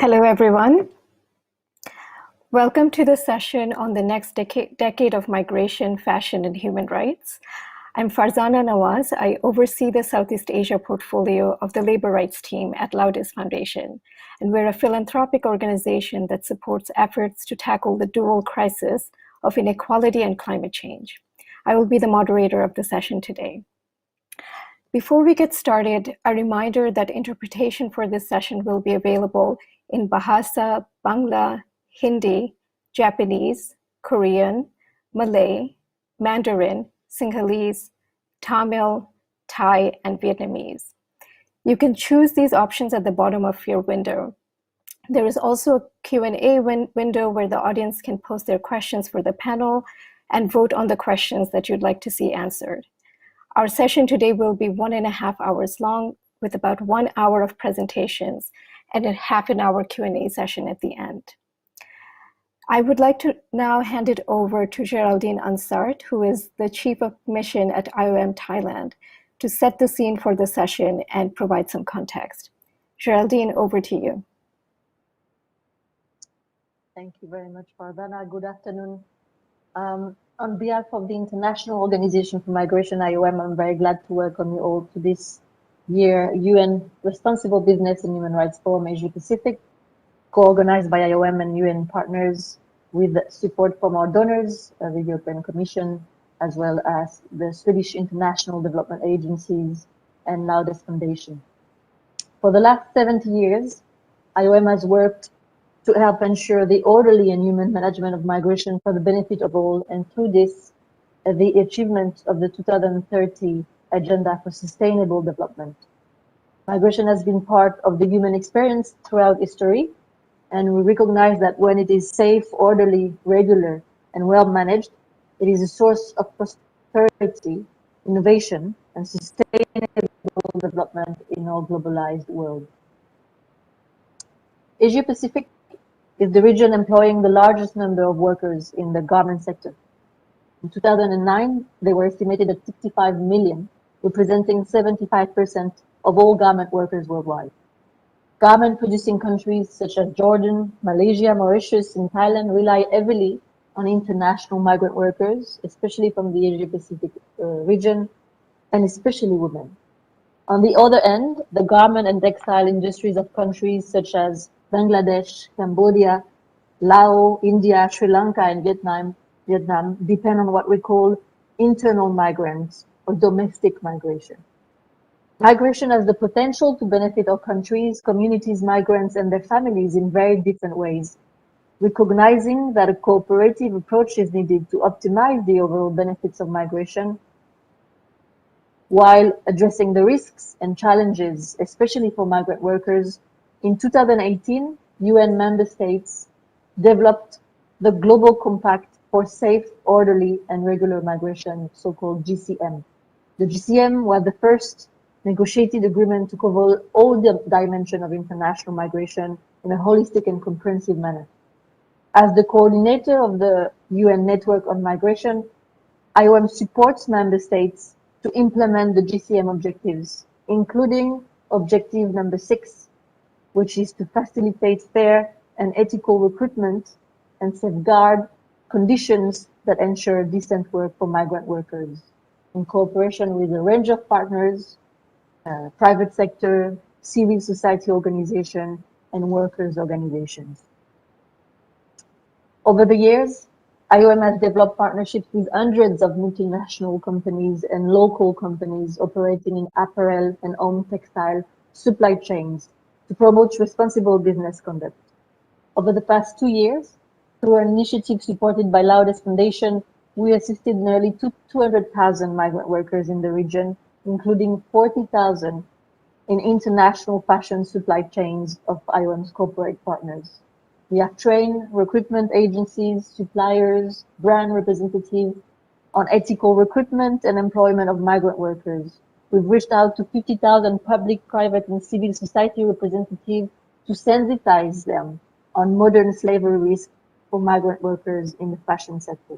Hello, everyone. Welcome to the session on the next decade of migration, fashion, and human rights. I'm Farzana Nawaz. I oversee the Southeast Asia portfolio of the labor rights team at Loudis Foundation, and we're a philanthropic organization that supports efforts to tackle the dual crisis of inequality and climate change. I will be the moderator of the session today. Before we get started, a reminder that interpretation for this session will be available in Bahasa, Bangla, Hindi, Japanese, Korean, Malay, Mandarin, Sinhalese, Tamil, Thai, and Vietnamese. You can choose these options at the bottom of your window. There is also a Q&A window where the audience can post their questions for the panel and vote on the questions that you'd like to see answered. Our session today will be 1.5 hours long, with about 1 hour of presentations and a half an hour Q&A session at the end. I would like to now hand it over to Geraldine Ansart, who is the Chief of Mission at IOM Thailand, to set the scene for the session and provide some context. Geraldine, over to you. Thank you very much, Farzana. Good afternoon. On behalf of the International Organization for Migration, IOM, I'm very glad to welcome you all to this year UN Responsible Business and Human Rights Forum Asia Pacific, co-organized by IOM and UN partners with support from our donors, the European Commission, as well as the Swedish International Development Agencies and Loudis Foundation. For the last 70 years, IOM has worked to help ensure the orderly and human management of migration for the benefit of all, and through this, the achievement of the 2030 Agenda for Sustainable Development. Migration has been part of the human experience throughout history, and we recognize that when it is safe, orderly, regular, and well managed, it is a source of prosperity, innovation, and sustainable development in our globalized world. Asia Pacific is the region employing the largest number of workers in the garment sector. In 2009, they were estimated at 65 million, representing 75% of all garment workers worldwide. Garment producing countries such as Jordan, Malaysia, Mauritius, and Thailand rely heavily on international migrant workers, especially from the Asia Pacific region, and especially women. On the other end, the garment and textile industries of countries such as Bangladesh, Cambodia, Laos, India, Sri Lanka, and Vietnam depend on what we call internal migrants or domestic migration. Migration has the potential to benefit our countries, communities, migrants, and their families in very different ways. Recognizing that a cooperative approach is needed to optimize the overall benefits of migration, while addressing the risks and challenges, especially for migrant workers, in 2018, UN member states developed the Global Compact for Safe, Orderly, and Regular Migration, so-called GCM. The GCM was the first negotiated agreement to cover all the dimensions of international migration in a holistic and comprehensive manner. As the coordinator of the UN Network on Migration, IOM supports member states to implement the GCM objectives, including objective number 6, which is to facilitate fair and ethical recruitment and safeguard conditions that ensure decent work for migrant workers, in cooperation with a range of partners, private sector, civil society organization, and workers' organizations. Over the years, IOM has developed partnerships with hundreds of multinational companies and local companies operating in apparel and home textile supply chains to promote responsible business conduct. Over the past 2 years, through an initiative supported by Loudis Foundation, we assisted nearly 200,000 migrant workers in the region, including 40,000 in international fashion supply chains of IOM's corporate partners. We have trained recruitment agencies, suppliers, brand representatives on ethical recruitment and employment of migrant workers. We've reached out to 50,000 public, private, and civil society representatives to sensitize them on modern slavery risk for migrant workers in the fashion sector.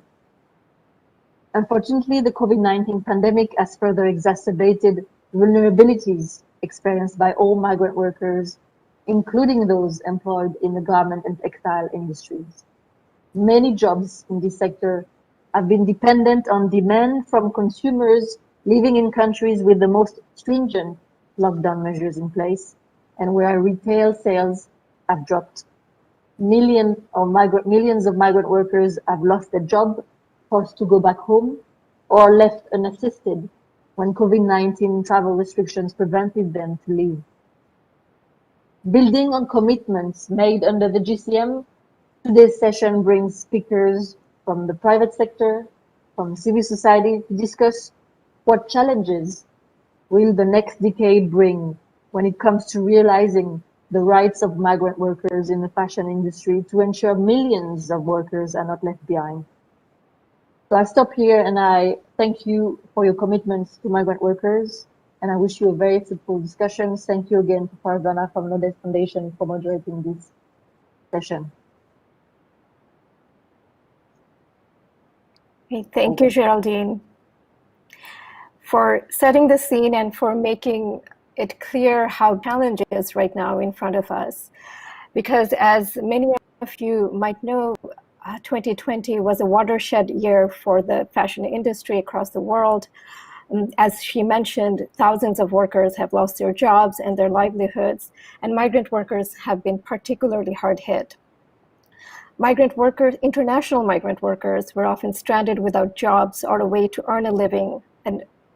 Unfortunately, the COVID-19 pandemic has further exacerbated vulnerabilities experienced by all migrant workers including those employed in the garment and textile industries. Many jobs in this sector have been dependent on demand from consumers living in countries with the most stringent lockdown measures in place and where retail sales have dropped. Millions of migrant workers have lost their job, forced to go back home, or left unassisted when COVID-19 travel restrictions prevented them to leave. Building on commitments made under the GCM, today's session brings speakers from the private sector, from civil society to discuss what challenges will the next decade bring when it comes to realizing the rights of migrant workers in the fashion industry to ensure millions of workers are not left behind. So I stop here and I thank you for your commitments to migrant workers, and I wish you a very fruitful discussion. Thank you again to Farzana from Nadu Foundation for moderating this session. Okay, thank you, Geraldine, for setting the scene and for making it clear how challenges right now in front of us. Because as many of you might know, 2020 was a watershed year for the fashion industry across the world. As she mentioned, thousands of workers have lost their jobs and their livelihoods, and migrant workers have been particularly hard hit. Migrant workers, international migrant workers, were often stranded without jobs or a way to earn a living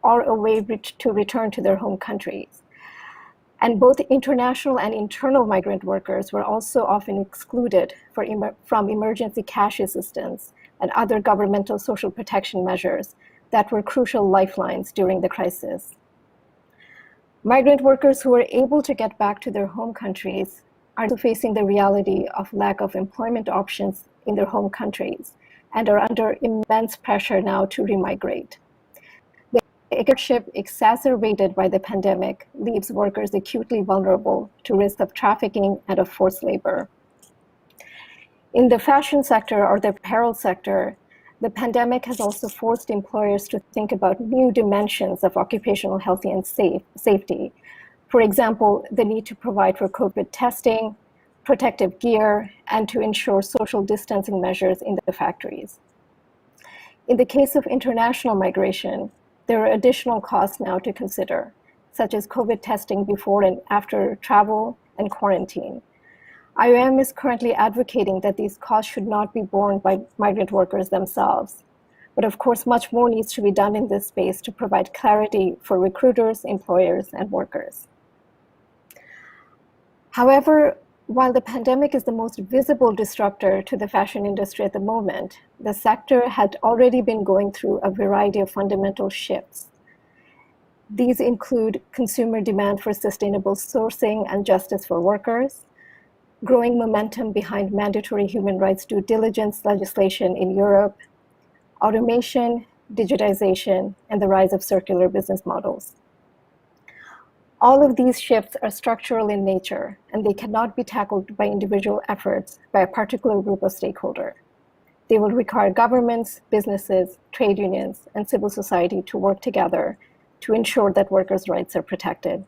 or a way to return to their home countries. And both international and internal migrant workers were also often excluded from emergency cash assistance and other governmental social protection measures that were crucial lifelines during the crisis. Migrant workers who were able to get back to their home countries are still facing the reality of lack of employment options in their home countries and are under immense pressure now to remigrate. The hardship exacerbated by the pandemic leaves workers acutely vulnerable to risk of trafficking and of forced labor. In the fashion sector or the apparel sector, the pandemic has also forced employers to think about new dimensions of occupational health and safety. For example, the need to provide for COVID testing, protective gear, and to ensure social distancing measures in the factories. In the case of international migration, there are additional costs now to consider, such as COVID testing before and after travel and quarantine. IOM is currently advocating that these costs should not be borne by migrant workers themselves. But of course, much more needs to be done in this space to provide clarity for recruiters, employers, and workers. However, while the pandemic is the most visible disruptor to the fashion industry at the moment, the sector had already been going through a variety of fundamental shifts. These include consumer demand for sustainable sourcing and justice for workers, growing momentum behind mandatory human rights due diligence legislation in Europe, automation, digitization, and the rise of circular business models. All of these shifts are structural in nature, and they cannot be tackled by individual efforts by a particular group of stakeholders. They will require governments, businesses, trade unions, and civil society to work together to ensure that workers' rights are protected.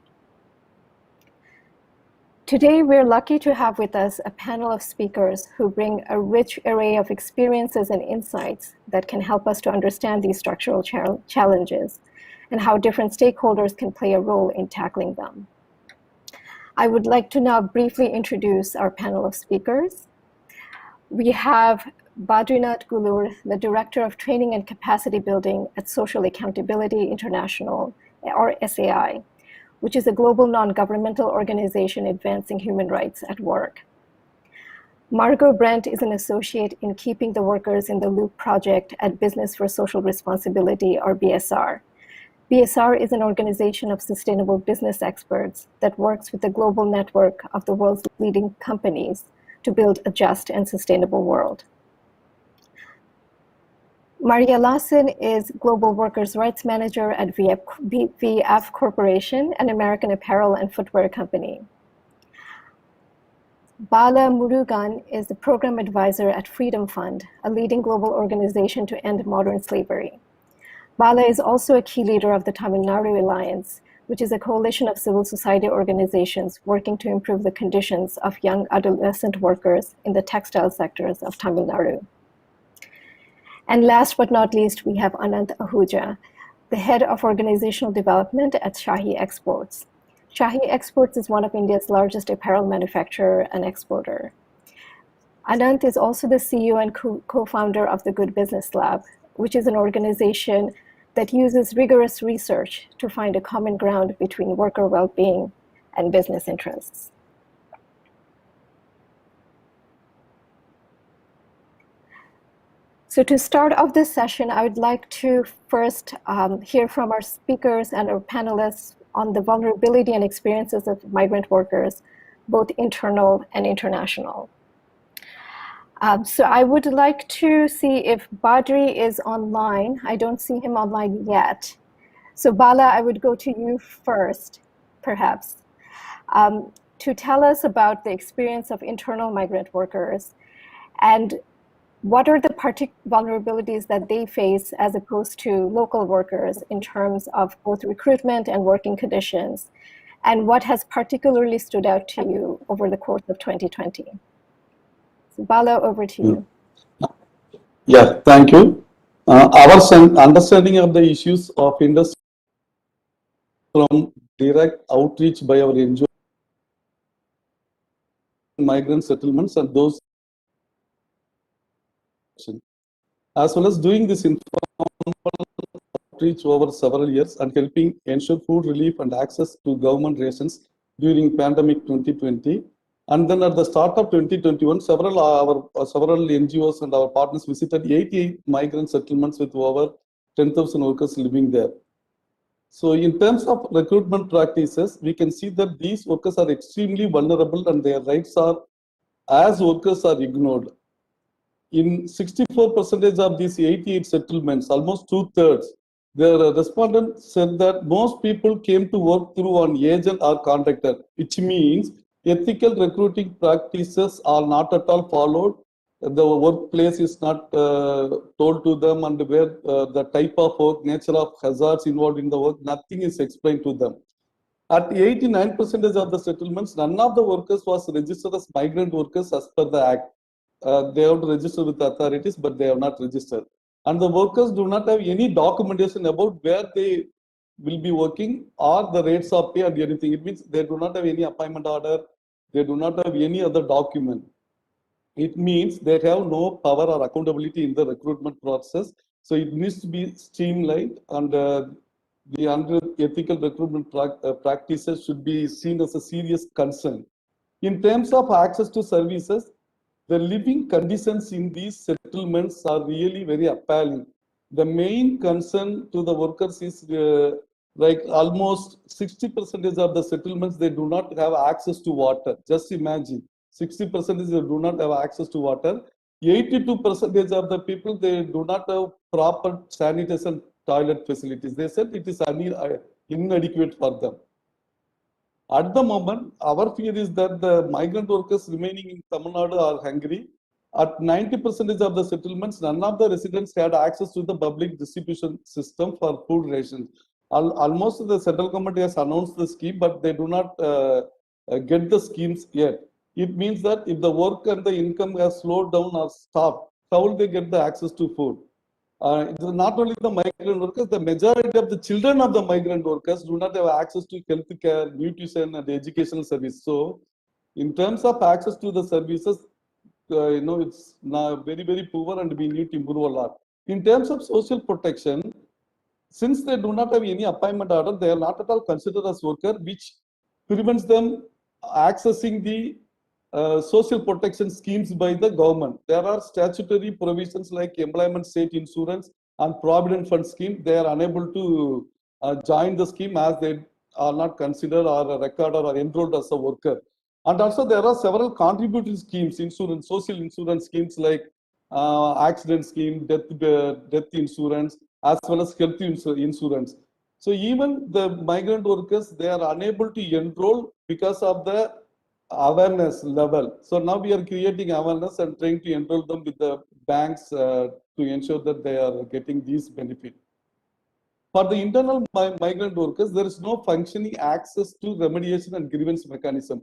Today, we're lucky to have with us a panel of speakers who bring a rich array of experiences and insights that can help us to understand these structural challenges and how different stakeholders can play a role in tackling them. I would like to now briefly introduce our panel of speakers. We have Badrinath Gulur, the Director of Training and Capacity Building at Social Accountability International, or SAI, which is a global non-governmental organization advancing human rights at work. Margot Brent is an associate in Keeping the Workers in the Loop project at Business for Social Responsibility, or BSR. BSR is an organization of sustainable business experts that works with the global network of the world's leading companies to build a just and sustainable world. Maria Lawson is Global Workers' Rights Manager at VF Corporation, an American apparel and footwear company. Bala Murugan is the Program Advisor at Freedom Fund, a leading global organization to end modern slavery. Bala is also a key leader of the Tamil Nadu Alliance, which is a coalition of civil society organizations working to improve the conditions of young adolescent workers in the textile sectors of Tamil Nadu. And last but not least, we have Anant Ahuja, the head of organizational development at Shahi Exports. Shahi Exports is one of India's largest apparel manufacturer and exporter. Anant is also the CEO and co-founder of the Good Business Lab, which is an organization that uses rigorous research to find a common ground between worker well-being and business interests. So to start off this session, I would like to first hear from our speakers and our panelists on the vulnerability and experiences of migrant workers, both internal and international. So I would like to see if Badri is online. I don't see him online yet. So Bala, I would go to you first, perhaps, to tell us about the experience of internal migrant workers and what are the vulnerabilities that they face as opposed to local workers in terms of both recruitment and working conditions, and what has particularly stood out to you over the course of 2020? So Bala, over to you. Yeah, thank you. Our understanding of the issues of industry from direct outreach by our NGO migrant settlements and those, as well as doing this informal outreach over several years and helping ensure food relief and access to government rations during pandemic 2020. And then at the start of 2021, several NGOs and our partners visited 88 migrant settlements with over 10,000 workers living there. So in terms of recruitment practices, we can see that these workers are extremely vulnerable and their rights are, as workers, are ignored. In 64% of these 88 settlements, almost 2/3, the respondent said that most people came to work through an agent or contractor, which means ethical recruiting practices are not at all followed. The workplace is not told to them, and where the type of work, nature of hazards involved in the work, nothing is explained to them. At 89% of the settlements, none of the workers was registered as migrant workers as per the Act. They have to register with the authorities, but they have not registered. And the workers do not have any documentation about where they will be working or the rates of pay and anything. It means they do not have any appointment order. They do not have any other document. It means they have no power or accountability in the recruitment process. So it needs to be streamlined, and the unethical recruitment practices should be seen as a serious concern. In terms of access to services, the living conditions in these settlements are really very appalling. The main concern to the workers is like almost 60% of the settlements, they do not have access to water. Just imagine, 60% they do not have access to water. 82% of the people, they do not have proper sanitation toilet facilities. They said it is inadequate for them. At the moment, our fear is that the migrant workers remaining in Tamil Nadu are hungry. At 90% of the settlements, none of the residents had access to the public distribution system for food rations. Almost the central government has announced the scheme, but they do not get the schemes yet. It means that if the work and the income has slowed down or stopped, how will they get the access to food? Not only the migrant workers, the majority of the children of the migrant workers do not have access to health care, nutrition, and educational service. So, in terms of access to the services, it's now very, very poor, and we need to improve a lot. In terms of social protection, since they do not have any appointment order, they are not at all considered as worker, which prevents them accessing the social protection schemes by the government. There are statutory provisions like employment state insurance and provident fund scheme. They are unable to join the scheme as they are not considered or recorded or enrolled as a worker. And also there are several contributory schemes, insurance, social insurance schemes like accident scheme, death insurance, as well as health insurance. So even the migrant workers, they are unable to enroll because of the awareness level. So now we are creating awareness and trying to enroll them with the banks to ensure that they are getting these benefits. For the internal migrant workers, there is no functioning access to remediation and grievance mechanism.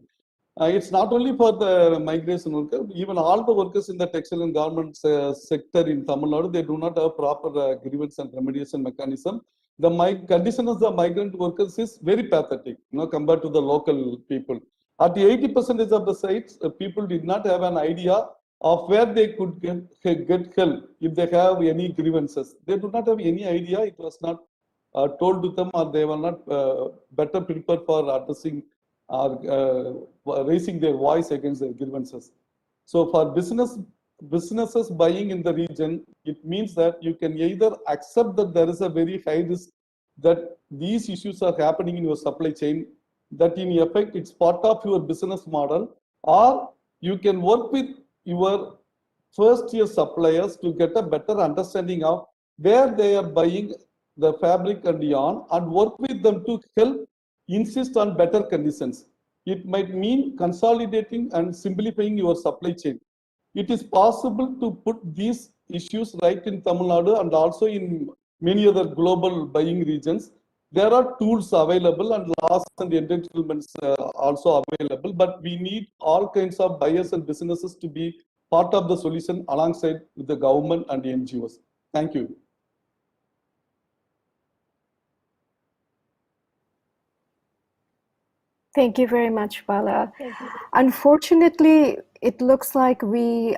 It's not only for the migration worker, even all the workers in the textile and garment sector in Tamil Nadu, they do not have proper grievance and remediation mechanism. The condition of the migrant workers is very pathetic, compared to the local people. At the 80% of the sites, people did not have an idea of where they could get help if they have any grievances. They do not have any idea. It was not told to them, or they were not better prepared for addressing or raising their voice against their grievances. So for businesses buying in the region, it means that you can either accept that there is a very high risk that these issues are happening in your supply chain, that in effect it's part of your business model, or you can work with your first year suppliers to get a better understanding of where they are buying the fabric and yarn, and work with them to help insist on better conditions. It might mean consolidating and simplifying your supply chain. It is possible to put these issues right in Tamil Nadu and also in many other global buying regions. There are tools available and laws and entitlements also available, but we need all kinds of buyers and businesses to be part of the solution alongside with the government and the NGOs. Thank you. Thank you very much, Bala. Unfortunately, it looks like we're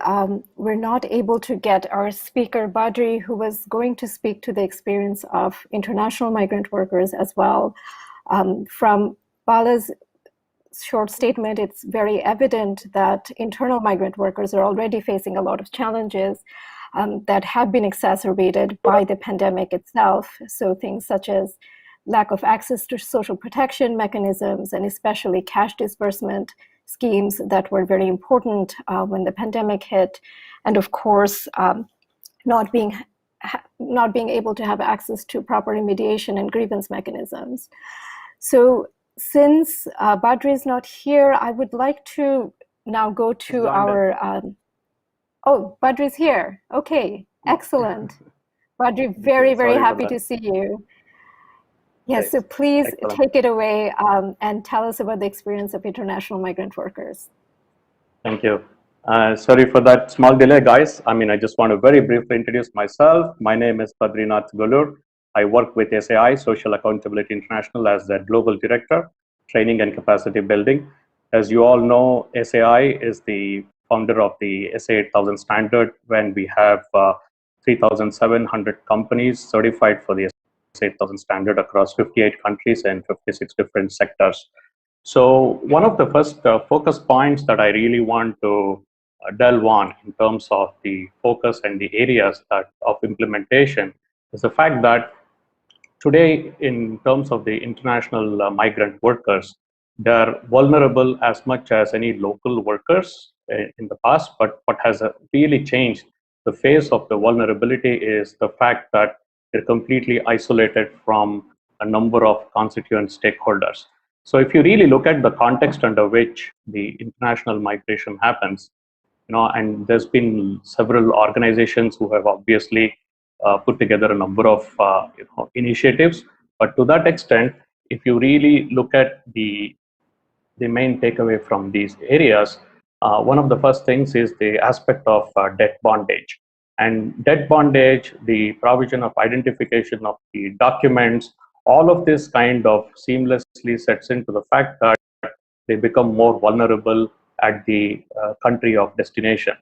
not able to get our speaker, Badri, who was going to speak to the experience of international migrant workers as well. From Bala's short statement, it's very evident that internal migrant workers are already facing a lot of challenges that have been exacerbated by the pandemic itself. So things such as lack of access to social protection mechanisms, and especially cash disbursement schemes that were very important when the pandemic hit. And of course, not being able to have access to proper remediation and grievance mechanisms. So since Badri is not here, I would like to now go to our, oh, Badri is here. Okay, excellent. Badri, very, very happy to see you. Yes, so please take it away and tell us about the experience of international migrant workers. Thank you. Sorry for that small delay, guys. I just want to very briefly introduce myself. My name is Badrinath Golur. I work with SAI, Social Accountability International, as the Global Director, Training and Capacity Building. As you all know, SAI is the founder of the SA 8000 standard, when we have 3,700 companies certified for the 8000 standard across 58 countries and 56 different sectors. So one of the first focus points that I really want to delve on in terms of the focus and the areas of implementation is the fact that today, in terms of the international migrant workers, they're vulnerable as much as any local workers in the past. But what has really changed the face of the vulnerability is the fact that they're completely isolated from a number of constituent stakeholders. So if you really look at the context under which the international migration happens, and there's been several organizations who have obviously put together a number of initiatives. But to that extent, if you really look at the main takeaway from these areas, one of the first things is the aspect of debt bondage. And debt bondage, the provision of identification of the documents, all of this kind of seamlessly sets into the fact that they become more vulnerable at the country of destination.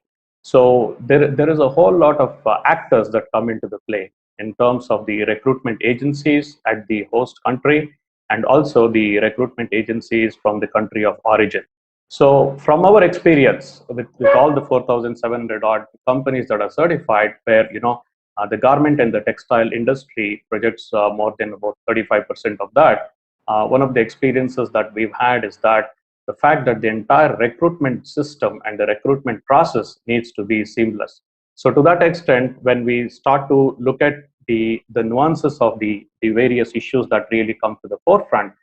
So there is a whole lot of actors that come into the play in terms of the recruitment agencies at the host country, and also the recruitment agencies from the country of origin. So from our experience with all the 4,700 odd companies that are certified, where the garment and the textile industry projects more than about 35% of that, one of the experiences that we've had is that the fact that the entire recruitment system and the recruitment process needs to be seamless. So to that extent, when we start to look at the nuances of the various issues that really come to the forefront,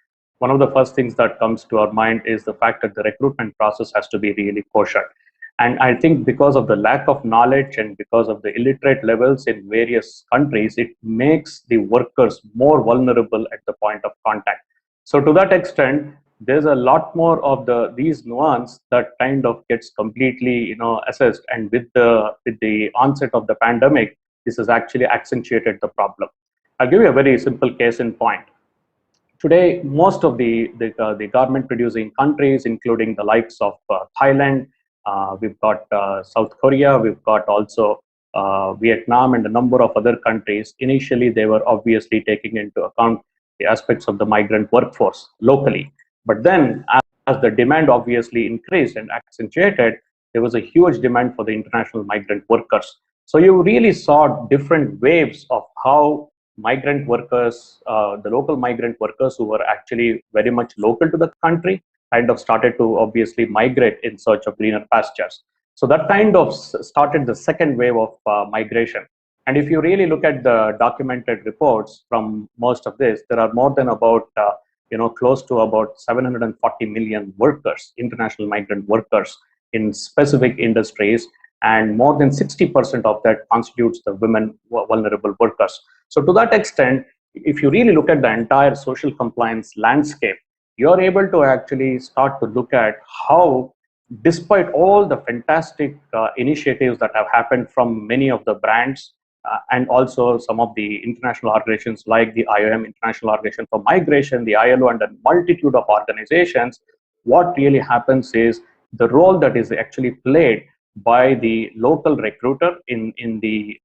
one of the first things that comes to our mind is the fact that the recruitment process has to be really kosher. And I think because of the lack of knowledge and because of the illiterate levels in various countries, it makes the workers more vulnerable at the point of contact. So to that extent, there's a lot more of these nuance that kind of gets completely, assessed. And with the onset of the pandemic, this has actually accentuated the problem. I'll give you a very simple case in point. Today, most of the garment producing countries, including the likes of Thailand, we've got South Korea, we've got also Vietnam and a number of other countries. Initially, they were obviously taking into account the aspects of the migrant workforce locally. But then as the demand obviously increased and accentuated, there was a huge demand for the international migrant workers. So you really saw different waves of how migrant workers, the local migrant workers who were actually very much local to the country, kind of started to obviously migrate in search of greener pastures. So that kind of started the second wave of migration. And if you really look at the documented reports from most of this, there are more than about, close to about 740 million workers, international migrant workers in specific industries. And more than 60% of that constitutes the women vulnerable workers. So to that extent, if you really look at the entire social compliance landscape, you're able to actually start to look at how, despite all the fantastic initiatives that have happened from many of the brands and also some of the international organizations like the IOM, International Organization for Migration, the ILO, and a multitude of organizations, what really happens is the role that is actually played by the local recruiter in the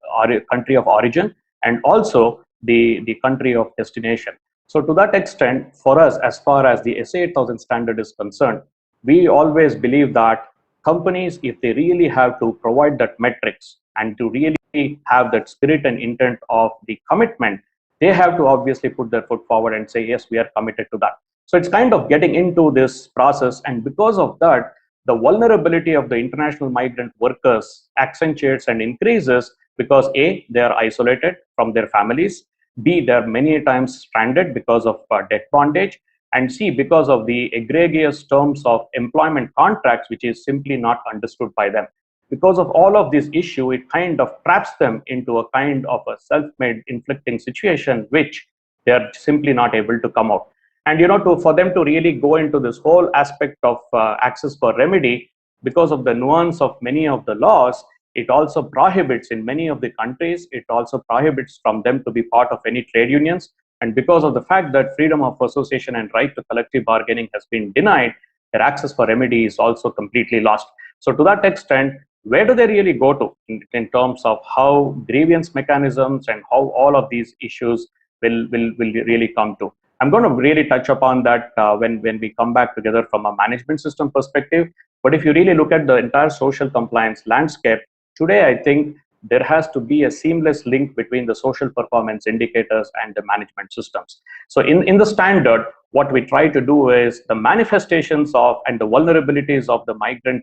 country of origin and also the country of destination. So to that extent, for us, as far as the SA 8000 standard is concerned, we always believe that companies, if they really have to provide that metrics and to really have that spirit and intent of the commitment, they have to obviously put their foot forward and say, yes, we are committed to that. So it's kind of getting into this process. And because of that, the vulnerability of the international migrant workers accentuates and increases because A, they are isolated from their families, B, they are many times stranded because of debt bondage, and C, because of the egregious terms of employment contracts, which is simply not understood by them. Because of all of this issue, it kind of traps them into a kind of a self-made inflicting situation, which they are simply not able to come out. And for them to really go into this whole aspect of access for remedy, because of the nuance of many of the laws, it also prohibits in many of the countries, it also prohibits from them to be part of any trade unions. And because of the fact that freedom of association and right to collective bargaining has been denied, their access for remedy is also completely lost. So to that extent, where do they really go to in terms of how grievance mechanisms and how all of these issues will really come to? I'm going to really touch upon that when we come back together from a management system perspective. But if you really look at the entire social compliance landscape, today I think there has to be a seamless link between the social performance indicators and the management systems. So in the standard, what we try to do is the manifestations of and the vulnerabilities of the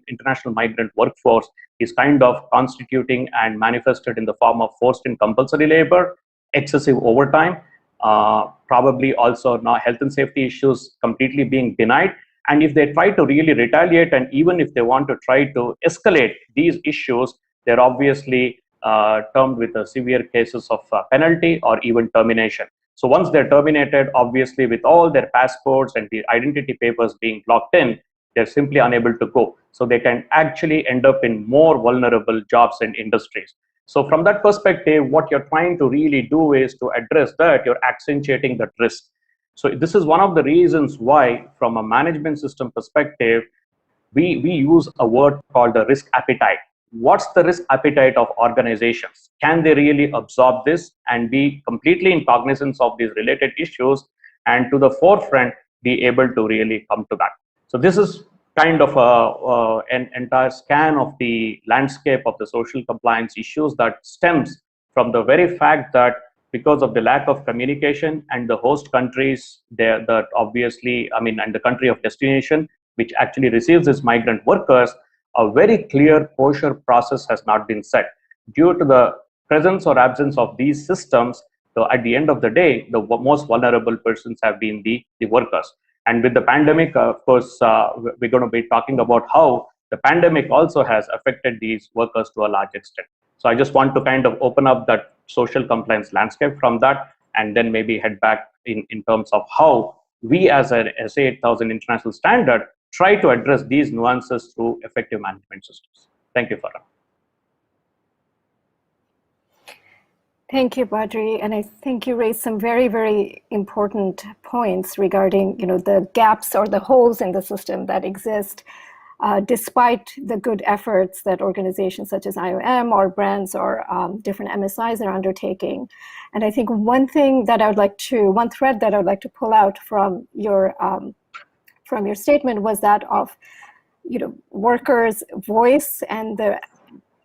international migrant workforce is kind of constituting and manifested in the form of forced and compulsory labor, excessive overtime, probably also now health and safety issues completely being denied. And if they try to really retaliate, and even if they want to try to escalate these issues, they're obviously termed with severe cases of penalty or even termination. So once they're terminated, obviously with all their passports and the identity papers being locked in, they're simply unable to go. So they can actually end up in more vulnerable jobs and industries. So from that perspective, what you're trying to really do is to address that, you're accentuating that risk. So this is one of the reasons why, from a management system perspective, we use a word called the risk appetite. What's the risk appetite of organizations? Can they really absorb this and be completely in cognizance of these related issues and to the forefront be able to really come to that? So this is kind of an entire scan of the landscape of the social compliance issues that stems from the very fact that because of the lack of communication and the host countries, that obviously, and the country of destination, which actually receives its migrant workers, a very clear closure process has not been set. Due to the presence or absence of these systems, so at the end of the day, the most vulnerable persons have been the workers. And with the pandemic, of course, we're going to be talking about how the pandemic also has affected these workers to a large extent. So I just want to kind of open up that social compliance landscape from that, and then maybe head back in terms of how we as an SA 8000 international standard try to address these nuances through effective management systems. Thank you, Farah. Thank you, Badri. And I think you raised some very, very important points regarding, the gaps or the holes in the system that exist, despite the good efforts that organizations such as IOM or brands or different MSIs are undertaking. And I think one thread that I would like to pull out from your statement was that of, workers' voice and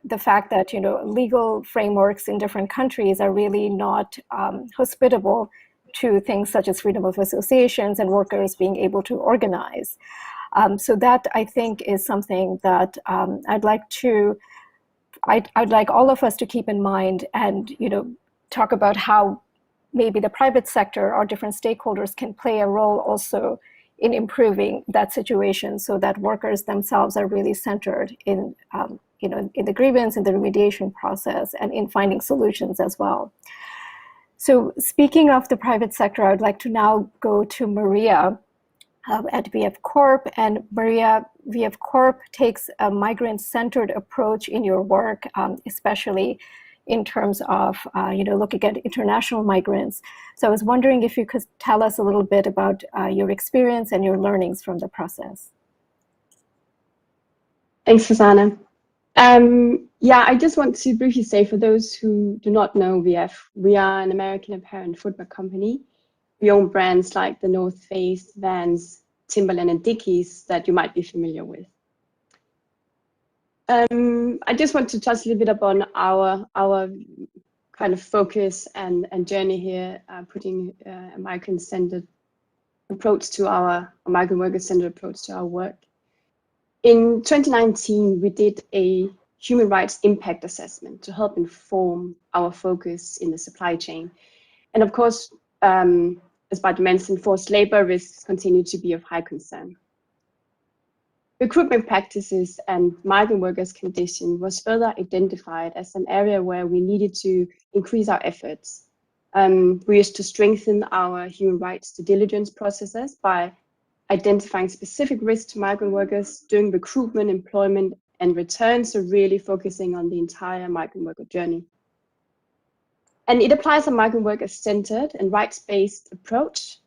the fact that legal frameworks in different countries are really not hospitable to things such as freedom of associations and workers being able to organize. So that, I think, is something that I'd like all of us to keep in mind, and talk about how maybe the private sector or different stakeholders can play a role also in improving that situation, so that workers themselves are really centered in in the grievance, in the remediation process, and in finding solutions as well. So speaking of the private sector, I would like to now go to Maria at VF Corp. And Maria, VF Corp takes a migrant-centered approach in your work, especially in terms of looking at international migrants. So I was wondering if you could tell us a little bit about your experience and your learnings from the process. Thanks, Susanna. I just want to briefly say, for those who do not know VF, we are an American apparel footwear company. We own brands like the North Face, Vans, Timberland, and Dickies that you might be familiar with. I just want to touch a little bit upon our kind of focus and journey here, putting a migrant-centered approach to our migrant worker-centered approach to our work. In 2019, we did a human rights impact assessment to help inform our focus in the supply chain. And of course, as Badri mentioned, forced labor risks continue to be of high concern. Recruitment practices and migrant workers' condition was further identified as an area where we needed to increase our efforts. We used to strengthen our human rights due diligence processes by identifying specific risks to migrant workers during recruitment, employment, and return, so really focusing on the entire migrant worker journey. And it applies a migrant worker-centered and rights-based approach.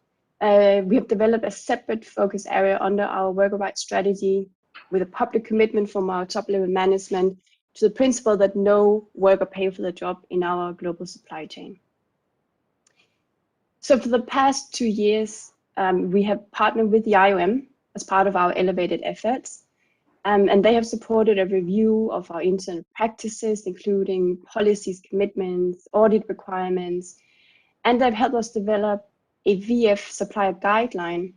We have developed a separate focus area under our worker rights strategy, with a public commitment from our top-level management to the principle that no worker pays for the job in our global supply chain. So for the past 2 years, we have partnered with the IOM as part of our elevated efforts, and they have supported a review of our internal practices, including policies, commitments, audit requirements, and they've helped us develop a VF supplier guideline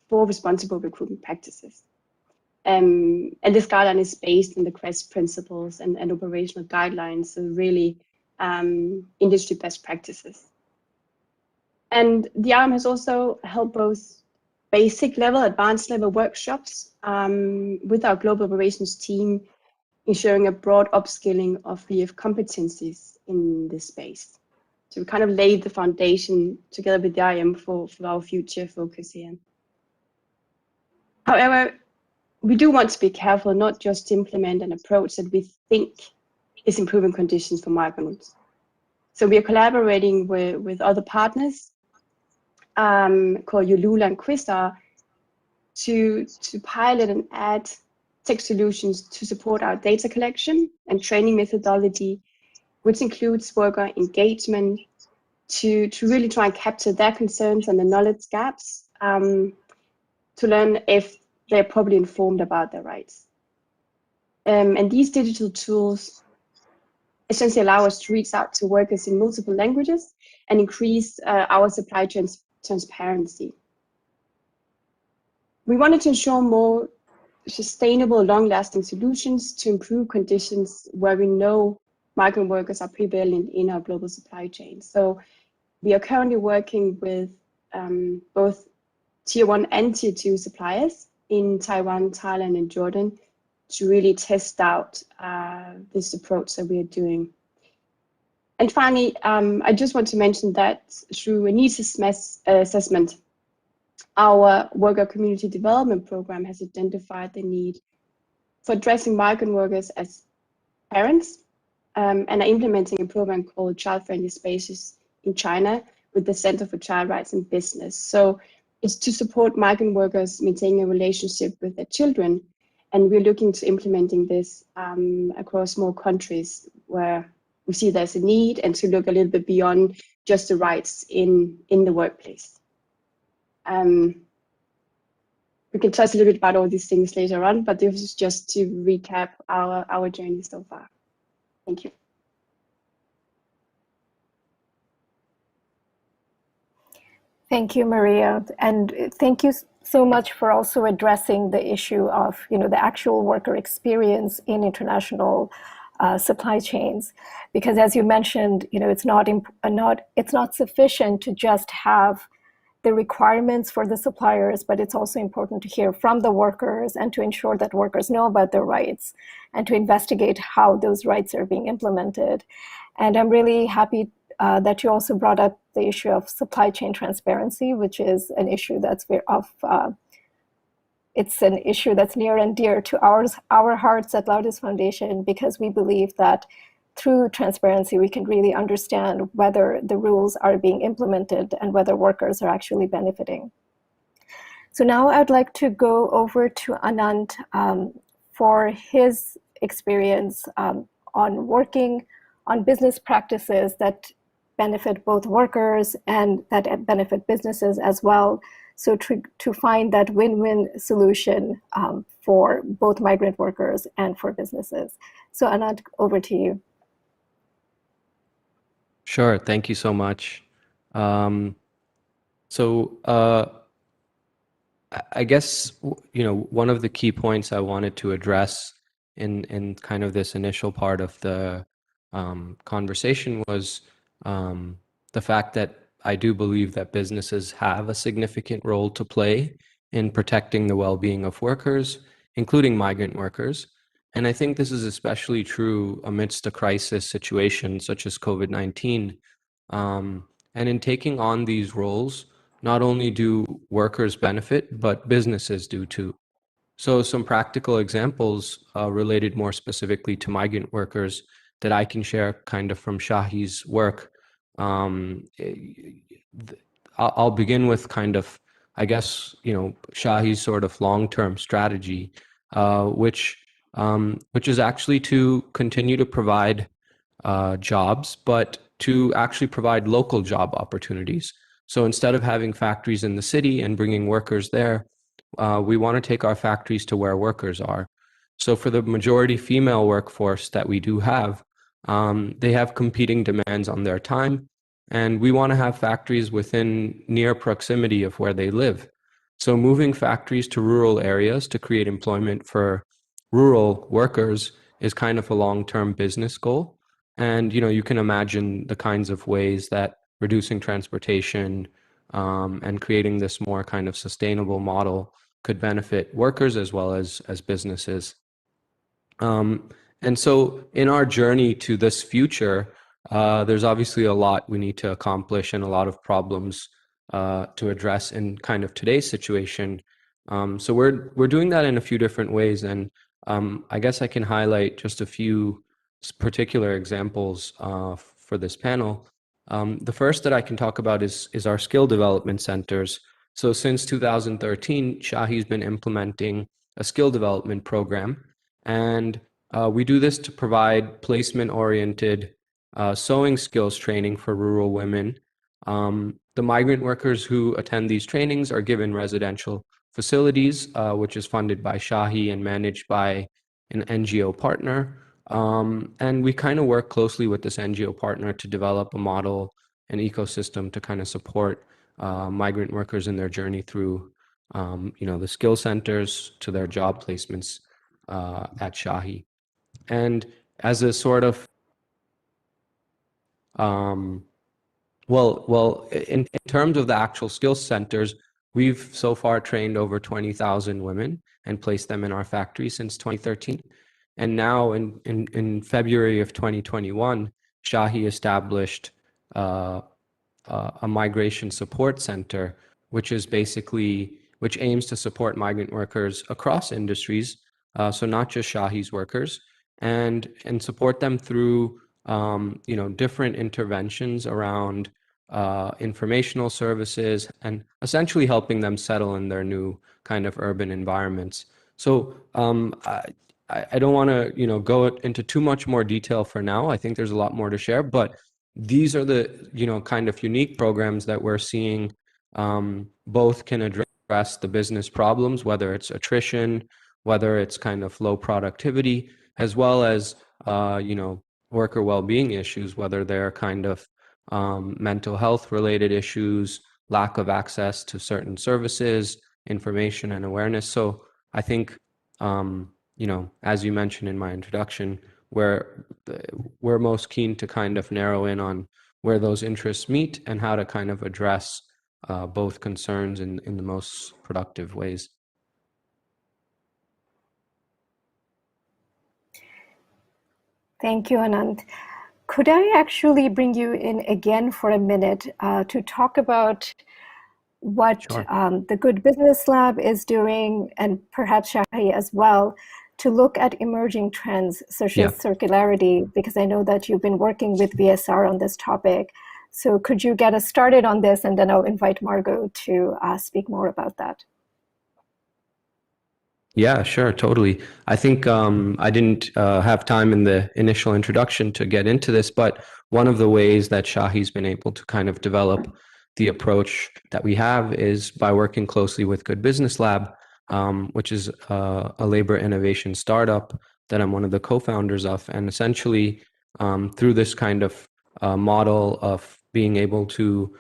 for responsible recruitment practices. And this guideline is based on the CREST principles and operational guidelines, so really industry best practices. And the IOM has also held both basic level, advanced level workshops with our global operations team, ensuring a broad upskilling of VF competencies in this space. So we kind of laid the foundation together with the IOM for our future focus here. However, we do want to be careful not just to implement an approach that we think is improving conditions for migrants. So we are collaborating with other partners called Yulula and Quistar to pilot and add tech solutions to support our data collection and training methodology, which includes worker engagement to really try and capture their concerns and the knowledge gaps to learn if they're properly informed about their rights. And these digital tools essentially allow us to reach out to workers in multiple languages and increase our supply chain transparency. We wanted to ensure more sustainable, long-lasting solutions to improve conditions where we know migrant workers are prevalent in our global supply chain. So we are currently working with both Tier 1 and Tier 2 suppliers in Taiwan, Thailand, and Jordan to really test out this approach that we are doing. And finally, I just want to mention that through a needs assessment, our worker community development program has identified the need for addressing migrant workers as parents, and are implementing a program called Child-Friendly Spaces in China with the Center for Child Rights in Business. So it's to support migrant workers maintaining a relationship with their children, and we're looking to implementing this across more countries where we see there's a need, and to look a little bit beyond just the rights in the workplace. We can touch a little bit about all these things later on, but this is just to recap our journey so far. Thank you. Thank you, Maria, and thank you so much for also addressing the issue of, the actual worker experience in international supply chains, because as you mentioned, it's not sufficient to just have the requirements for the suppliers, but it's also important to hear from the workers and to ensure that workers know about their rights and to investigate how those rights are being implemented. And I'm really happy that you also brought up the issue of supply chain transparency, which is an issue that's it's an issue that's near and dear to our hearts at Loudest Foundation, because we believe that through transparency, we can really understand whether the rules are being implemented and whether workers are actually benefiting. So now I'd like to go over to Anand for his experience on working on business practices that benefit both workers and that benefit businesses as well. So to find that win-win solution for both migrant workers and for businesses. So Anand, over to you. Sure. Thank you so much. I guess, one of the key points I wanted to address in kind of this initial part of the conversation was the fact that I do believe that businesses have a significant role to play in protecting the well-being of workers, including migrant workers. And I think this is especially true amidst a crisis situation such as COVID-19. And in taking on these roles, not only do workers benefit, but businesses do too. So some practical examples related more specifically to migrant workers that I can share kind of from Shahi's work. I'll begin with kind of, I guess, Shahi's sort of long-term strategy, which is actually to continue to provide jobs, but to actually provide local job opportunities. So instead of having factories in the city and bringing workers there, we want to take our factories to where workers are. So for the majority female workforce that we do have, they have competing demands on their time, and we want to have factories within near proximity of where they live. So moving factories to rural areas to create employment for rural workers is kind of a long-term business goal. And, you can imagine the kinds of ways that reducing transportation and creating this more kind of sustainable model could benefit workers as well as businesses. And so in our journey to this future, there's obviously a lot we need to accomplish and a lot of problems to address in kind of today's situation. So we're doing that in a few different ways. And I guess I can highlight just a few particular examples for this panel. The first that I can talk about is our skill development centers. So since 2013, Shahi's been implementing a skill development program, and we do this to provide placement-oriented sewing skills training for rural women. The migrant workers who attend these trainings are given residential facilities, which is funded by Shahi and managed by an NGO partner. And we kind of work closely with this NGO partner to develop a model, an ecosystem to kind of support migrant workers in their journey through, the skill centers to their job placements at Shahi. And as a sort of, in terms of the actual skill centers, we've so far trained over 20,000 women and placed them in our factory since 2013. And now in February of 2021, Shahi established a migration support center, which aims to support migrant workers across industries, so not just Shahi's workers, and support them through different interventions around informational services and essentially helping them settle in their new kind of urban environments. So I don't want to go into too much more detail for now. I think there's a lot more to share, but these are the kind of unique programs that we're seeing both can address the business problems, whether it's attrition, whether it's kind of low productivity, as well as worker well-being issues, whether they're kind of mental health related issues, lack of access to certain services, information and awareness. So I think as you mentioned in my introduction, we're most keen to kind of narrow in on where those interests meet and how to kind of address both concerns in the most productive ways. Thank you, Anand. Could I actually bring you in again for a minute to talk about what Sure. The Good Business Lab is doing, and perhaps Shahi as well, to look at emerging trends such as circularity, because I know that you've been working with VSR on this topic. So could you get us started on this, and then I'll invite Margot to speak more about that. Yeah, sure, totally. I think I didn't have time in the initial introduction to get into this, but one of the ways that Shahi's been able to kind of develop the approach that we have is by working closely with Good Business Lab, which is a labor innovation startup that I'm one of the co-founders of. And essentially, through this kind of model of being able to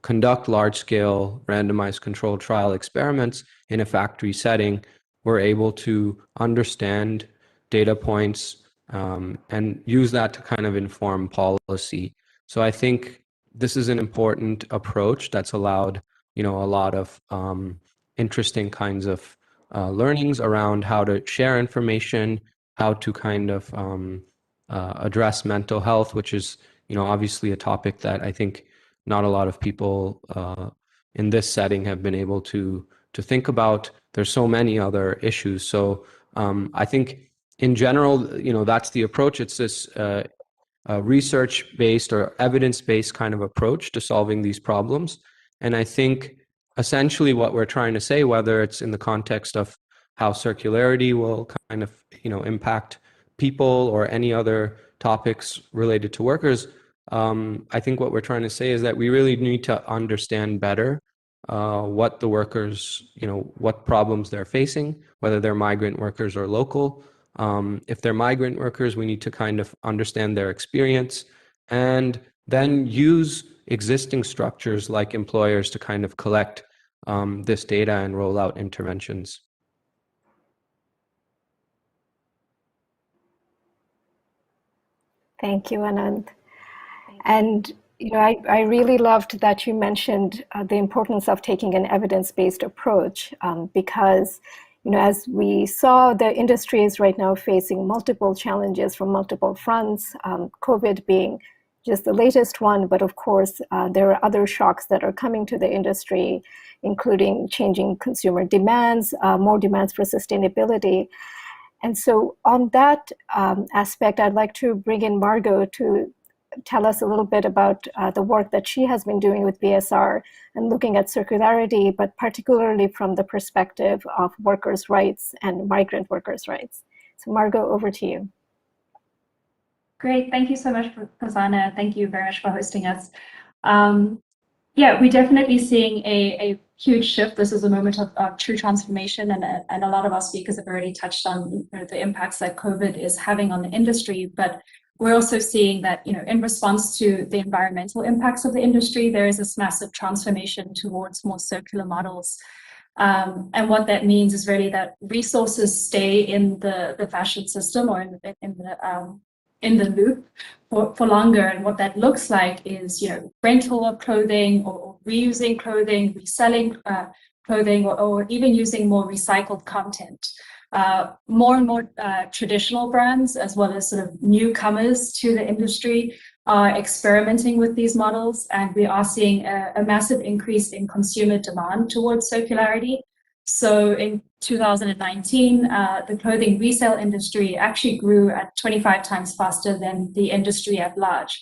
conduct large-scale randomized controlled trial experiments in a factory setting, we're able to understand data points and use that to kind of inform policy. So I think this is an important approach that's allowed a lot of interesting kinds of learnings around how to share information, how to kind of address mental health, which is obviously a topic that I think not a lot of people in this setting have been able to think about. There's so many other issues. So I think in general, that's the approach. It's this research-based or evidence-based kind of approach to solving these problems. And I think essentially what we're trying to say, whether it's in the context of how circularity will kind of impact people or any other topics related to workers, I think what we're trying to say is that we really need to understand better what the workers, what problems they're facing, whether they're migrant workers or local. If they're migrant workers, we need to kind of understand their experience and then use existing structures like employers to kind of collect this data and roll out interventions. Thank you, Anand. And I really loved that you mentioned the importance of taking an evidence-based approach because, as we saw, the industry is right now facing multiple challenges from multiple fronts, COVID being just the latest one, but of course, there are other shocks that are coming to the industry, including changing consumer demands, more demands for sustainability. And so on that aspect, I'd like to bring in Margot to tell us a little bit about the work that she has been doing with VSR and looking at circularity, but particularly from the perspective of workers' rights and migrant workers' rights. So Margot, over to you. Great, thank you so much, Farzana. Thank you very much for hosting us. Yeah, we're definitely seeing a huge shift. This is a moment of true transformation, and a lot of our speakers have already touched on the impacts that COVID is having on the industry. But we're also seeing that, in response to the environmental impacts of the industry, there is this massive transformation towards more circular models. And what that means is really that resources stay in the fashion system or in the loop for longer. And what that looks like is, rental of clothing or reusing clothing, reselling clothing, or even using more recycled content. More and more traditional brands, as well as sort of newcomers to the industry, are experimenting with these models, and we are seeing a massive increase in consumer demand towards circularity. So in 2019, the clothing resale industry actually grew at 25 times faster than the industry at large.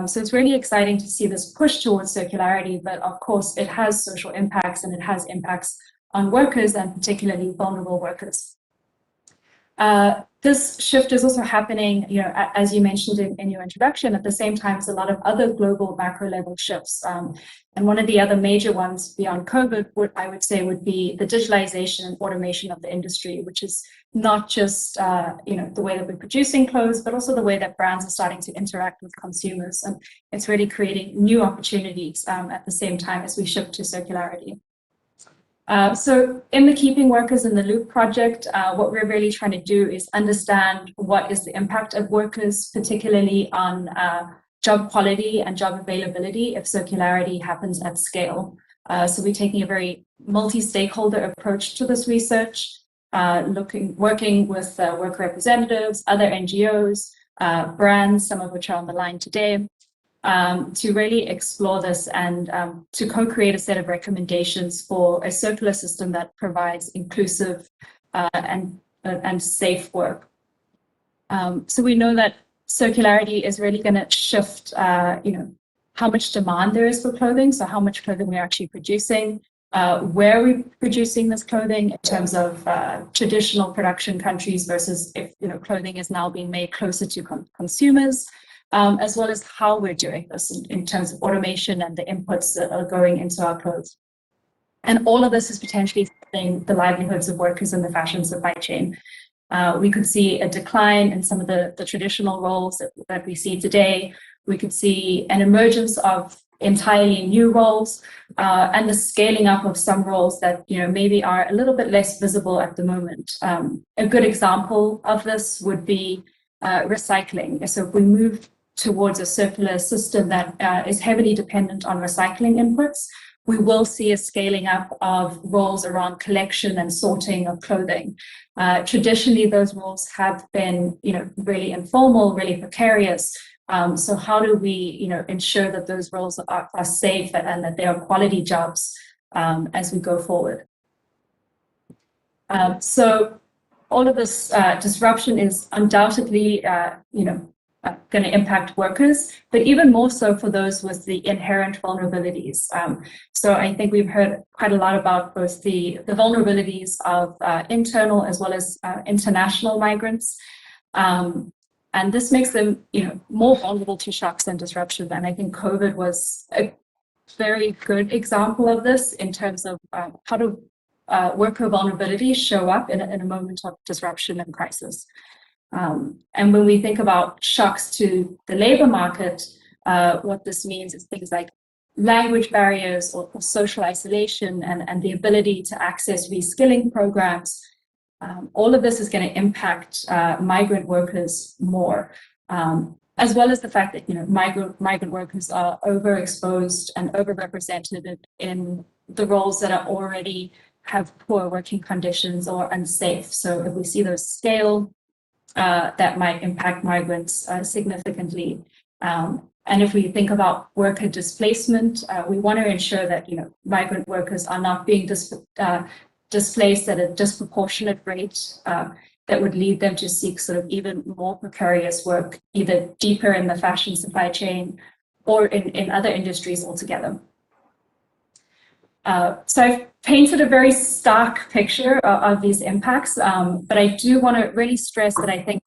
So it's really exciting to see this push towards circularity, but of course it has social impacts, and it has impacts on workers, and particularly vulnerable workers. This shift is also happening, as you mentioned in your introduction, at the same time as a lot of other global macro level shifts. And one of the other major ones beyond COVID, I would say, would be the digitalization and automation of the industry, which is not just the way that we're producing clothes, but also the way that brands are starting to interact with consumers. And it's really creating new opportunities at the same time as we shift to circularity. So in the Keeping Workers in the Loop project, what we're really trying to do is understand what is the impact of workers, particularly on job quality and job availability if circularity happens at scale. So we're taking a very multi-stakeholder approach to this research, working with worker representatives, other NGOs, brands, some of which are on the line today, to really explore this and to co-create a set of recommendations for a circular system that provides inclusive and safe work. So we know that circularity is really going to shift, how much demand there is for clothing, so how much clothing we're actually producing, where we're producing this clothing in terms of traditional production countries versus if clothing is now being made closer to consumers. As well as how we're doing this in terms of automation and the inputs that are going into our clothes. And all of this is potentially affecting the livelihoods of workers in the fashion supply chain. We could see a decline in some of the traditional roles that we see today. We could see an emergence of entirely new roles and the scaling up of some roles that maybe are a little bit less visible at the moment. A good example of this would be recycling. So if we move towards a circular system that is heavily dependent on recycling inputs, we will see a scaling up of roles around collection and sorting of clothing. Traditionally, those roles have been, really informal, really precarious. So how do we, ensure that those roles are safe and that they are quality jobs as we go forward? So all of this disruption is undoubtedly, going to impact workers, but even more so for those with the inherent vulnerabilities. So I think we've heard quite a lot about both the vulnerabilities of internal as well as international migrants. And this makes them, more vulnerable to shocks and disruption. And I think COVID was a very good example of this in terms of how do worker vulnerabilities show up in a moment of disruption and crisis. And when we think about shocks to the labor market, what this means is things like language barriers or social isolation and the ability to access reskilling programs. All of this is going to impact migrant workers more, as well as the fact that migrant workers are overexposed and overrepresented in the roles that are already have poor working conditions or unsafe. So if we see those scale, that might impact migrants significantly. And if we think about worker displacement, we want to ensure that migrant workers are not being displaced at a disproportionate rate that would lead them to seek sort of even more precarious work, either deeper in the fashion supply chain or in other industries altogether. So I've painted a very stark picture of these impacts, but I do want to really stress that I think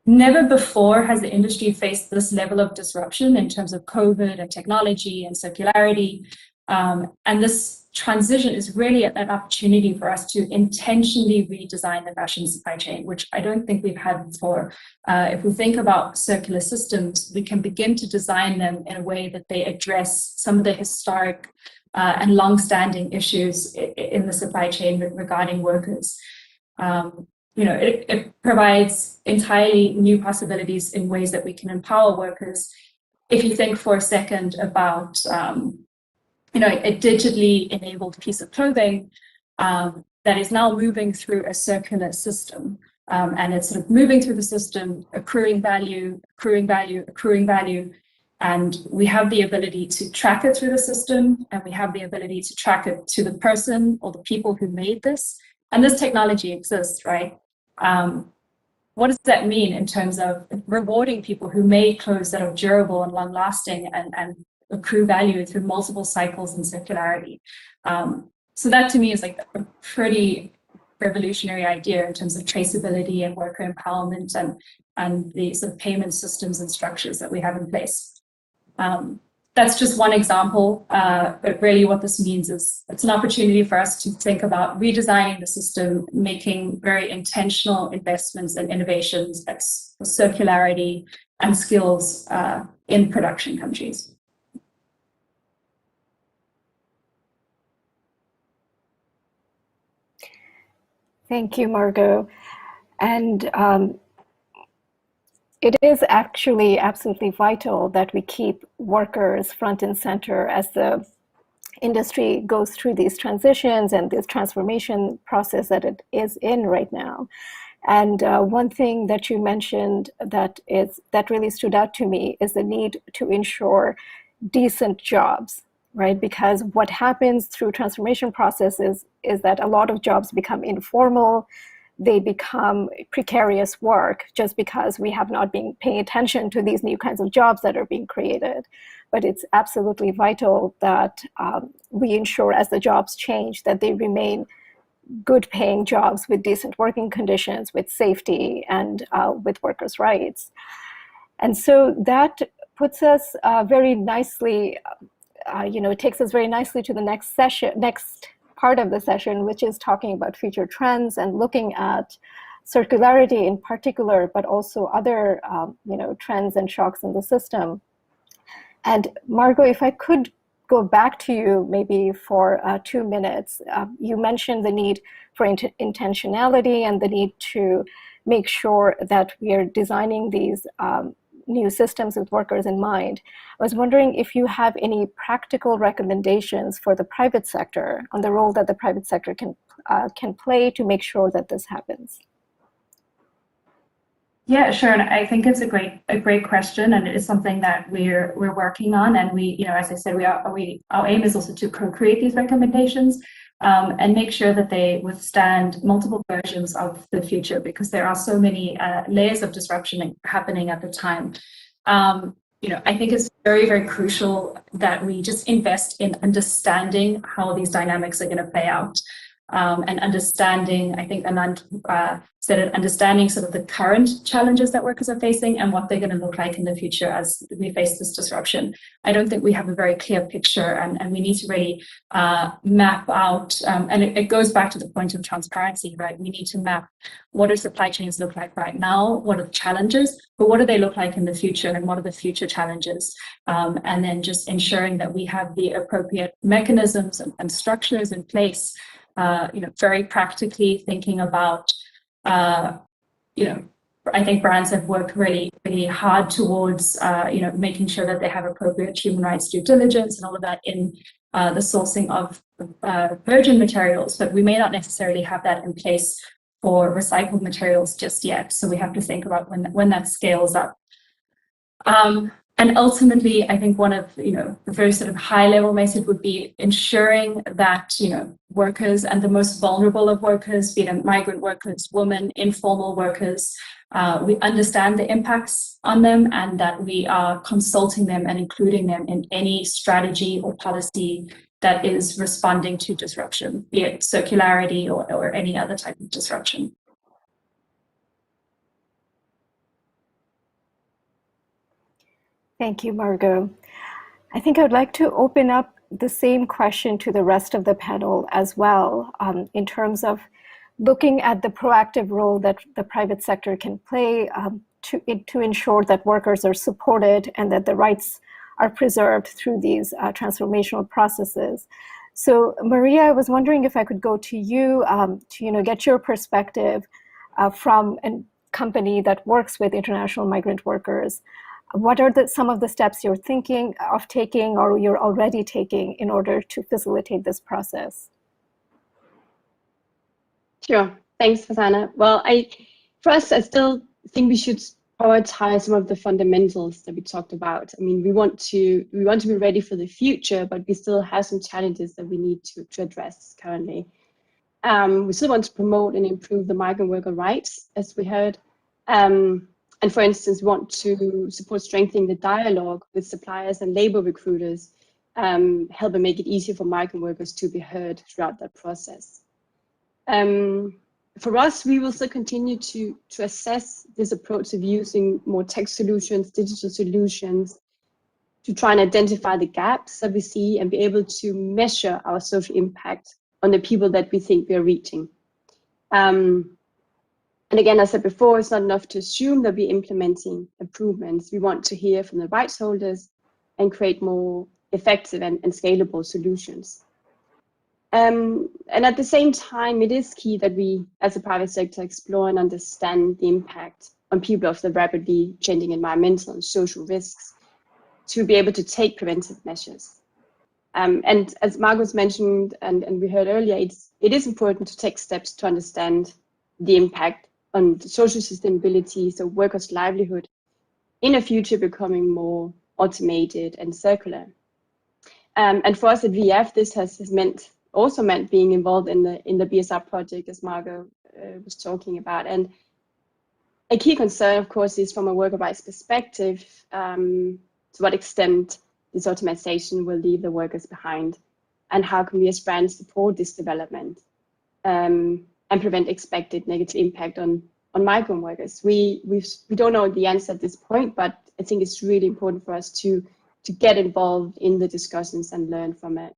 never before has the industry faced this level of disruption in terms of COVID and technology and circularity. And this transition is really an opportunity for us to intentionally redesign the fashion supply chain, which I don't think we've had before. If we think about circular systems, we can begin to design them in a way that they address some of the historic and long-standing issues in the supply chain regarding workers. It provides entirely new possibilities in ways that we can empower workers. If you think for a second about a digitally enabled piece of clothing that is now moving through a circular system. And it's sort of moving through the system, accruing value, accruing value, accruing value. And we have the ability to track it through the system, and we have the ability to track it to the person or the people who made this. And this technology exists, right? What does that mean in terms of rewarding people who make clothes that are durable and long-lasting and accrue value through multiple cycles and circularity? So that to me is like a pretty revolutionary idea in terms of traceability and worker empowerment and the sort of payment systems and structures that we have in place. That's just one example, but really what this means is it's an opportunity for us to think about redesigning the system, making very intentional investments and innovations like circularity and skills in production countries. Thank you, Margot. And it is actually absolutely vital that we keep workers front and center as the industry goes through these transitions and this transformation process that it is in right now. And one thing that you mentioned that really stood out to me is the need to ensure decent jobs, right? Because what happens through transformation processes is that a lot of jobs become informal, they become precarious work just because we have not been paying attention to these new kinds of jobs that are being created. But it's absolutely vital that we ensure as the jobs change that they remain good paying jobs with decent working conditions, with safety and with workers' rights. And so that puts us very nicely, it takes us very nicely to the next part of the session, which is talking about future trends and looking at circularity in particular, but also other trends and shocks in the system. And Margot, if I could go back to you maybe for 2 minutes, you mentioned the need for intentionality and the need to make sure that we are designing these new systems with workers in mind. I was wondering if you have any practical recommendations for the private sector on the role that the private sector can play to make sure that this happens. Yeah, sure. And I think it's a great question, and it is something that we're working on. And we, as I said, our aim is also to co-create these recommendations and make sure that they withstand multiple versions of the future, because there are so many layers of disruption happening at the time. I think it's very, very crucial that we just invest in understanding how these dynamics are going to play out. And understanding, I think Anand said it, understanding sort of the current challenges that workers are facing and what they're going to look like in the future as we face this disruption. I don't think we have a very clear picture, and we need to really map out, and it goes back to the point of transparency, right? We need to map what do supply chains look like right now, what are the challenges, but what do they look like in the future, and what are the future challenges? And then just ensuring that we have the appropriate mechanisms and structures in place. Very practically thinking about, I think brands have worked really, really hard towards, making sure that they have appropriate human rights due diligence and all of that in the sourcing of virgin materials, but we may not necessarily have that in place for recycled materials just yet. So we have to think about when that scales up. And ultimately, I think one of the very sort of high level message would be ensuring that workers and the most vulnerable of workers, be it migrant workers, women, informal workers, we understand the impacts on them, and that we are consulting them and including them in any strategy or policy that is responding to disruption, be it circularity or any other type of disruption. Thank you, Margot. I think I would like to open up the same question to the rest of the panel as well, in terms of looking at the proactive role that the private sector can play to ensure that workers are supported and that the rights are preserved through these transformational processes. So Maria, I was wondering if I could go to you to get your perspective from a company that works with international migrant workers. What are some of the steps you're thinking of taking or you're already taking in order to facilitate this process? Sure. Thanks, Fasana. Well, for us, I still think we should prioritize some of the fundamentals that we talked about. I mean, we want to be ready for the future, but we still have some challenges that we need to address currently. We still want to promote and improve the migrant worker rights, as we heard. And for instance, want to support strengthening the dialogue with suppliers and labor recruiters, help and make it easier for migrant workers to be heard throughout that process. For us, we will still continue to assess this approach of using more tech solutions, digital solutions, to try and identify the gaps that we see and be able to measure our social impact on the people that we think we are reaching. And again, as I said before, it's not enough to assume that we're implementing improvements. We want to hear from the rights holders and create more effective and scalable solutions. And at the same time, it is key that we, as a private sector, explore and understand the impact on people of the rapidly changing environmental and social risks to be able to take preventive measures. And as Margot mentioned, and we heard earlier, it is important to take steps to understand the impact on the social sustainability, so workers' livelihood, in a future becoming more automated and circular. And for us at VF, this has also meant being involved in the BSR project, as Margot was talking about. And a key concern, of course, is from a worker rights perspective, to what extent this automation will leave the workers behind, and how can we as brands support this development and prevent expected negative impact on migrant workers. We don't know the answer at this point, but I think it's really important for us to get involved in the discussions and learn from it.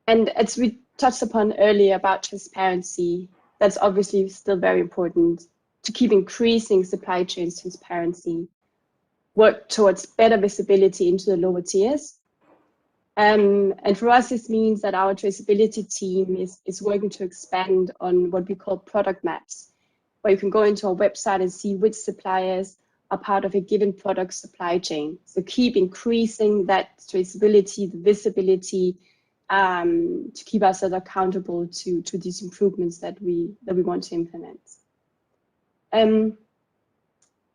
And as we touched upon earlier about transparency, that's obviously still very important to keep increasing supply chain transparency, work towards better visibility into the lower tiers. And for us, this means that our traceability team is working to expand on what we call product maps, where you can go into our website and see which suppliers are part of a given product supply chain. So keep increasing that traceability, the visibility, to keep ourselves accountable to these improvements that we want to implement. And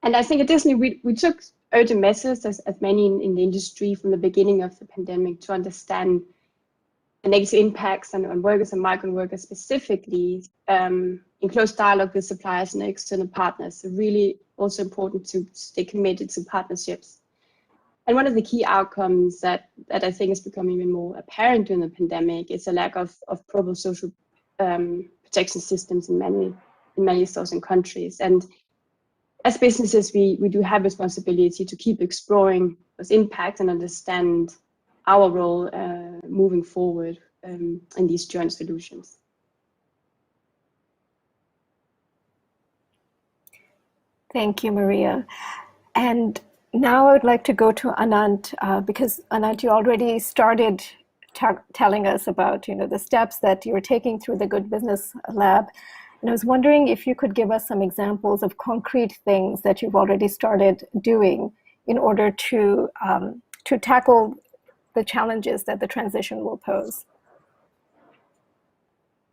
I think additionally, we took urgent measures, as many in the industry from the beginning of the pandemic, to understand the negative impacts on workers and migrant workers specifically, in close dialogue with suppliers and external partners. So really also important to stay committed to partnerships. And one of the key outcomes that I think is becoming even more apparent during the pandemic is a lack of proper social protection systems in many sourcing countries. And as businesses, we do have responsibility to keep exploring those impacts and understand our role moving forward in these joint solutions. Thank you, Maria. And now I would like to go to Anant, because Anant, you already started telling us about the steps that you're taking through the Good Business Lab. And I was wondering if you could give us some examples of concrete things that you've already started doing in order to tackle the challenges that the transition will pose.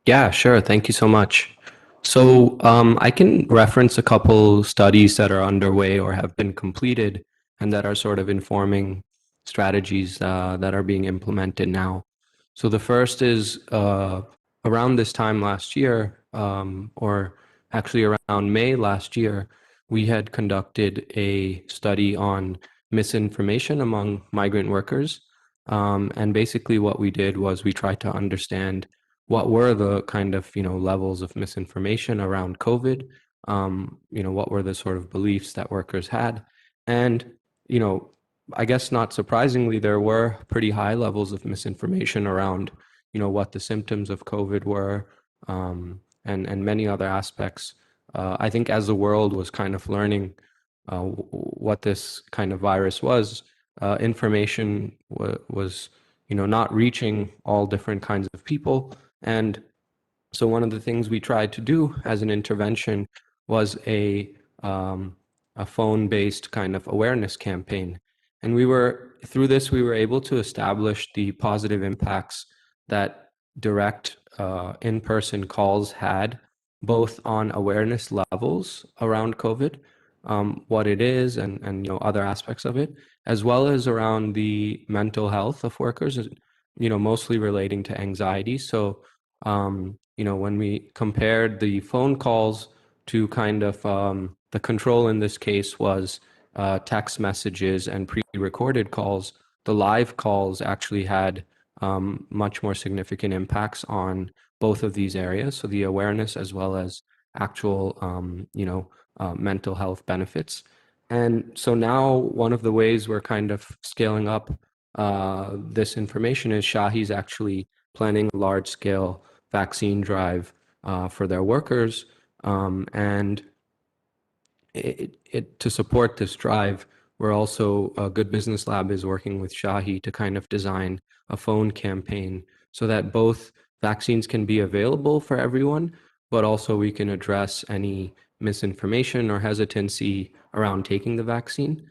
Yeah, sure. Thank you so much. So I can reference a couple studies that are underway or have been completed and that are sort of informing strategies that are being implemented now. So the first is around this time last year, or actually around May last year, we had conducted a study on misinformation among migrant workers. And basically what we did was we tried to understand what were the kind of levels of misinformation around COVID, what were the sort of beliefs that workers had. And I guess not surprisingly, there were pretty high levels of misinformation around what the symptoms of COVID were, and many other aspects. I think as the world was kind of learning what this kind of virus was, information was not reaching all different kinds of people. And so one of the things we tried to do as an intervention was a a phone-based kind of awareness campaign. And through this, we were able to establish the positive impacts that direct in-person calls had, both on awareness levels around COVID, what it is, and other aspects of it, as well as around the mental health of workers, mostly relating to anxiety. So, when we compared the phone calls to kind of the control in this case was text messages and pre-recorded calls, the live calls actually had much more significant impacts on both of these areas. So the awareness as well as actual, mental health benefits. And so now one of the ways we're kind of scaling up this information is Shahi's actually planning a large-scale vaccine drive for their workers. And to support this drive, we're also, Good Business Lab is working with Shahi to kind of design a phone campaign so that both vaccines can be available for everyone, but also we can address any misinformation or hesitancy around taking the vaccine.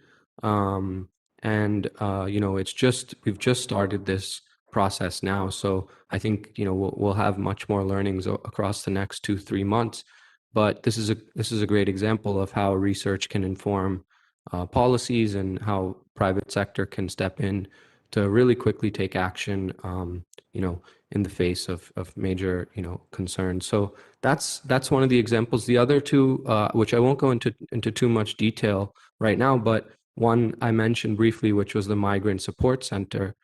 We've just started this process now. So I think, we'll have much more learnings across the next 2-3 months. But this is a great example of how research can inform policies and how private sector can step in to really quickly take action, in the face of major, concerns. So that's one of the examples. The other two, which I won't go into too much detail right now, but one I mentioned briefly, which was the Migrant Support Center,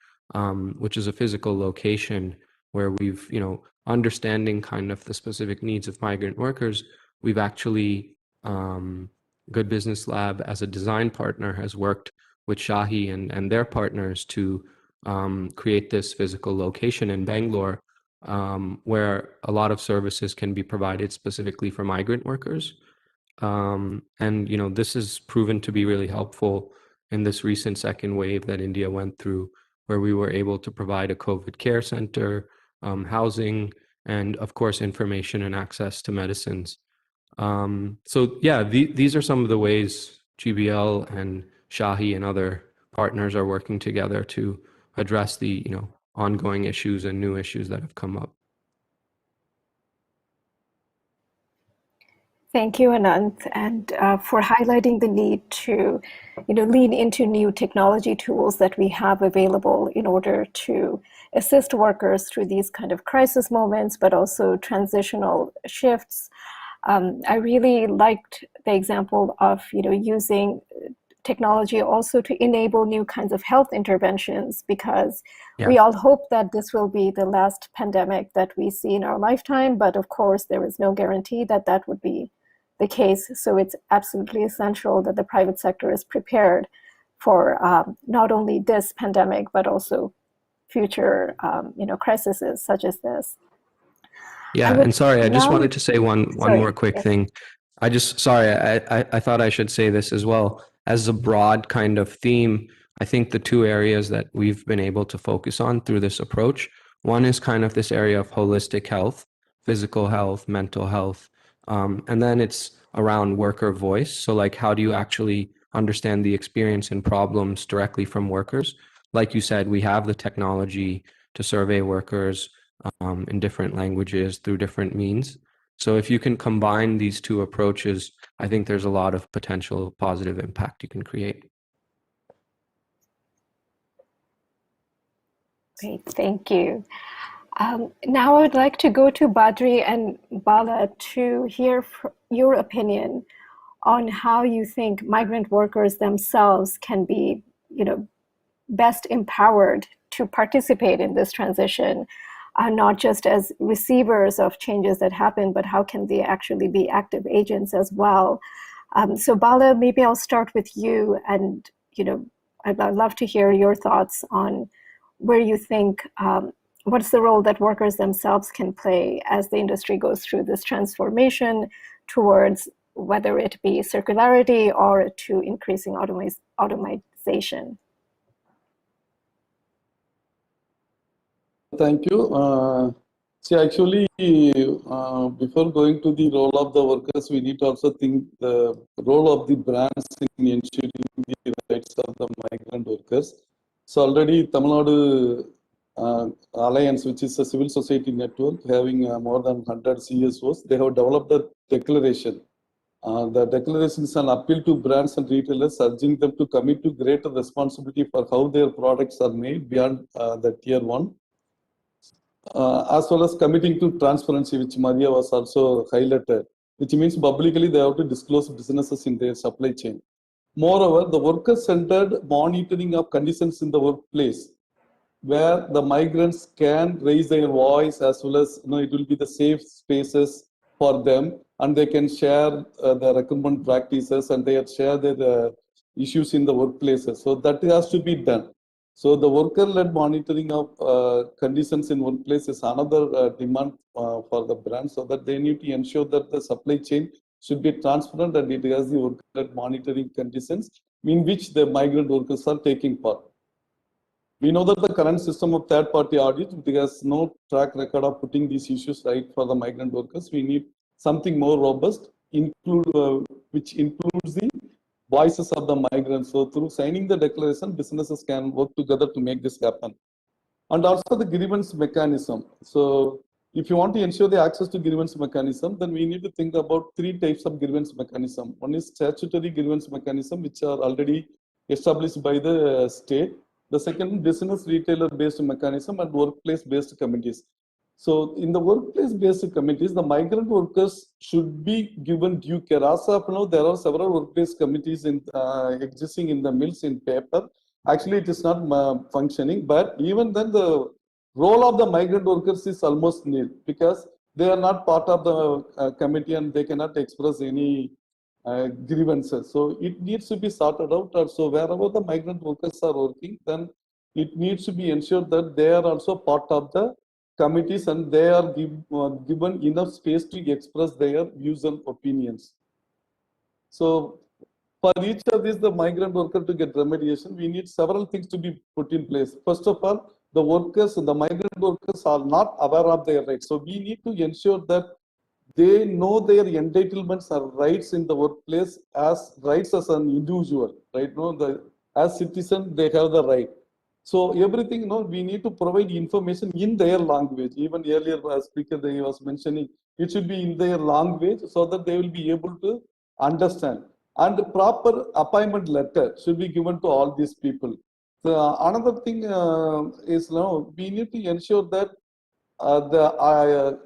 which is a physical location where we've, understanding kind of the specific needs of migrant workers, we've actually, Good Business Lab as a design partner has worked with Shahi and their partners to create this physical location in Bangalore, where a lot of services can be provided specifically for migrant workers. This has proven to be really helpful in this recent second wave that India went through, where we were able to provide a COVID care center, housing, and of course, information and access to medicines. These are some of the ways GBL and Shahi and other partners are working together to address the ongoing issues and new issues that have come up. Thank you, Anant, and for highlighting the need to, lean into new technology tools that we have available in order to assist workers through these kind of crisis moments, but also transitional shifts. I really liked the example of, using technology also to enable new kinds of health interventions, because we all hope that this will be the last pandemic that we see in our lifetime. But of course, there is no guarantee that that would be the case. So it's absolutely essential that the private sector is prepared for not only this pandemic, but also future, crises such as this. Yeah, and sorry, I just wanted to say one more quick thing. I thought I should say this as well. As a broad kind of theme, I think the two areas that we've been able to focus on through this approach, one is kind of this area of holistic health, physical health, mental health, and then it's around worker voice. So like, how do you actually understand the experience and problems directly from workers? Like you said, we have the technology to survey workers in different languages through different means. So if you can combine these two approaches, I think there's a lot of potential positive impact you can create. Great, thank you. Now I would like to go to Badri and Bala to hear your opinion on how you think migrant workers themselves can be, best empowered to participate in this transition, not just as receivers of changes that happen, but how can they actually be active agents as well? So Bala, maybe I'll start with you, and I'd love to hear your thoughts on where you think, what's the role that workers themselves can play as the industry goes through this transformation towards whether it be circularity or to increasing automation. Thank you. See, actually, before going to the role of the workers, we need to also think the role of the brands in ensuring the rights of the migrant workers. So already Tamil Nadu Alliance, which is a civil society network having more than 100 CSOs, they have developed a declaration. The declaration is an appeal to brands and retailers, urging them to commit to greater responsibility for how their products are made beyond the tier 1. As well as committing to transparency, which Maria was also highlighted, which means publicly they have to disclose businesses in their supply chain. Moreover, the worker-centered monitoring of conditions in the workplace, where the migrants can raise their voice, as well as it will be the safe spaces for them, and they can share the recommended practices and they share their issues in the workplaces. So that has to be done. So the worker-led monitoring of conditions in workplace is another demand for the brand, so that they need to ensure that the supply chain should be transparent and it has the worker-led monitoring conditions in which the migrant workers are taking part. We know that the current system of third-party audit, there is no track record of putting these issues right for the migrant workers. We need something more robust, which includes the voices of the migrants. So through signing the declaration, businesses can work together to make this happen. And also the grievance mechanism. So if you want to ensure the access to grievance mechanism, then we need to think about 3 types of grievance mechanism. One is statutory grievance mechanism, which are already established by the state. The second, business retailer based mechanism and workplace based committees. So in the workplace based committees, the migrant workers should be given due care. As of now, there are several workplace committees existing in the mills in paper. Actually, it is not functioning, but even then the role of the migrant workers is almost nil, because they are not part of the committee and they cannot express any grievances. So it needs to be sorted out. So wherever the migrant workers are working, then it needs to be ensured that they are also part of the committees and they are given enough space to express their views and opinions. So for each of these, the migrant worker to get remediation, we need several things to be put in place. First of all, the workers, the migrant workers are not aware of their rights. So we need to ensure that they know their entitlements or rights in the workplace as rights as an individual, right? As citizen, they have the right. So everything, we need to provide information in their language. Even earlier, speaker they was mentioning, it should be in their language so that they will be able to understand. And the proper appointment letter should be given to all these people. So another thing is we need to ensure that the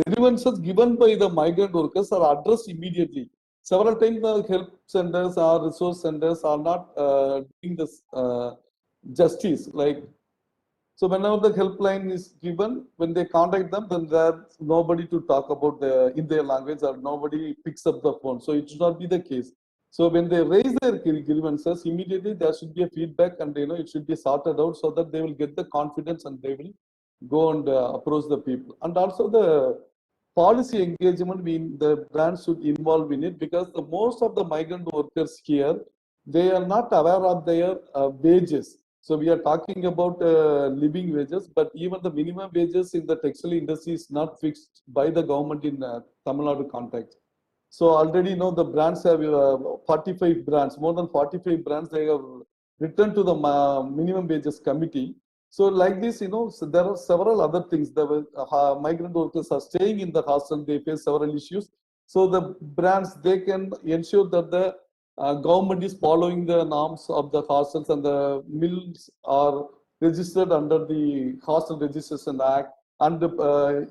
grievances given by the migrant workers are addressed immediately. Several times the help centers or resource centers are not doing this justice. So whenever the helpline is given, when they contact them, then there's nobody to talk about in their language, or nobody picks up the phone. So it should not be the case. So when they raise their grievances, immediately there should be a feedback, and it should be sorted out so that they will get the confidence and they will go and approach the people. And also the policy engagement, the brands should involve in it, because the most of the migrant workers here, they are not aware of their wages. So we are talking about living wages, but even the minimum wages in the textile industry is not fixed by the government in Tamil Nadu context. So already the brands have 45 brands, more than 45 brands, they have written to the minimum wages committee. So like this, so there are several other things. The migrant workers are staying in the hostel, they face several issues. So the brands, they can ensure that the government is following the norms of the hostels, and the mills are registered under the Hostel Registration Act, and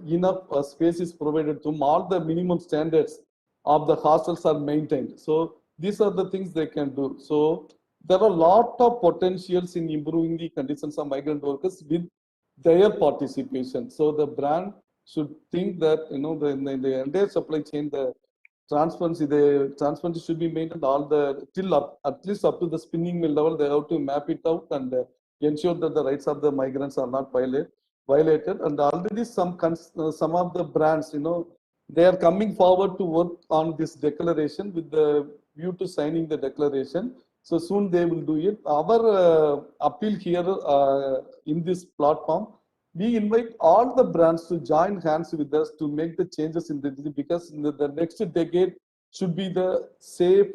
enough space is provided to them. All the minimum standards of the hostels are maintained. So these are the things they can do. So there are a lot of potentials in improving the conditions of migrant workers with their participation. So the brand should think that the entire supply chain, the transparency should be maintained at least up to the spinning mill level. They have to map it out and ensure that the rights of the migrants are not violated. And already some of the brands, they are coming forward to work on this declaration with the view to signing the declaration. So soon they will do it. Our appeal here in this platform, we invite all the brands to join hands with us to make the changes in the because the next decade should be the safe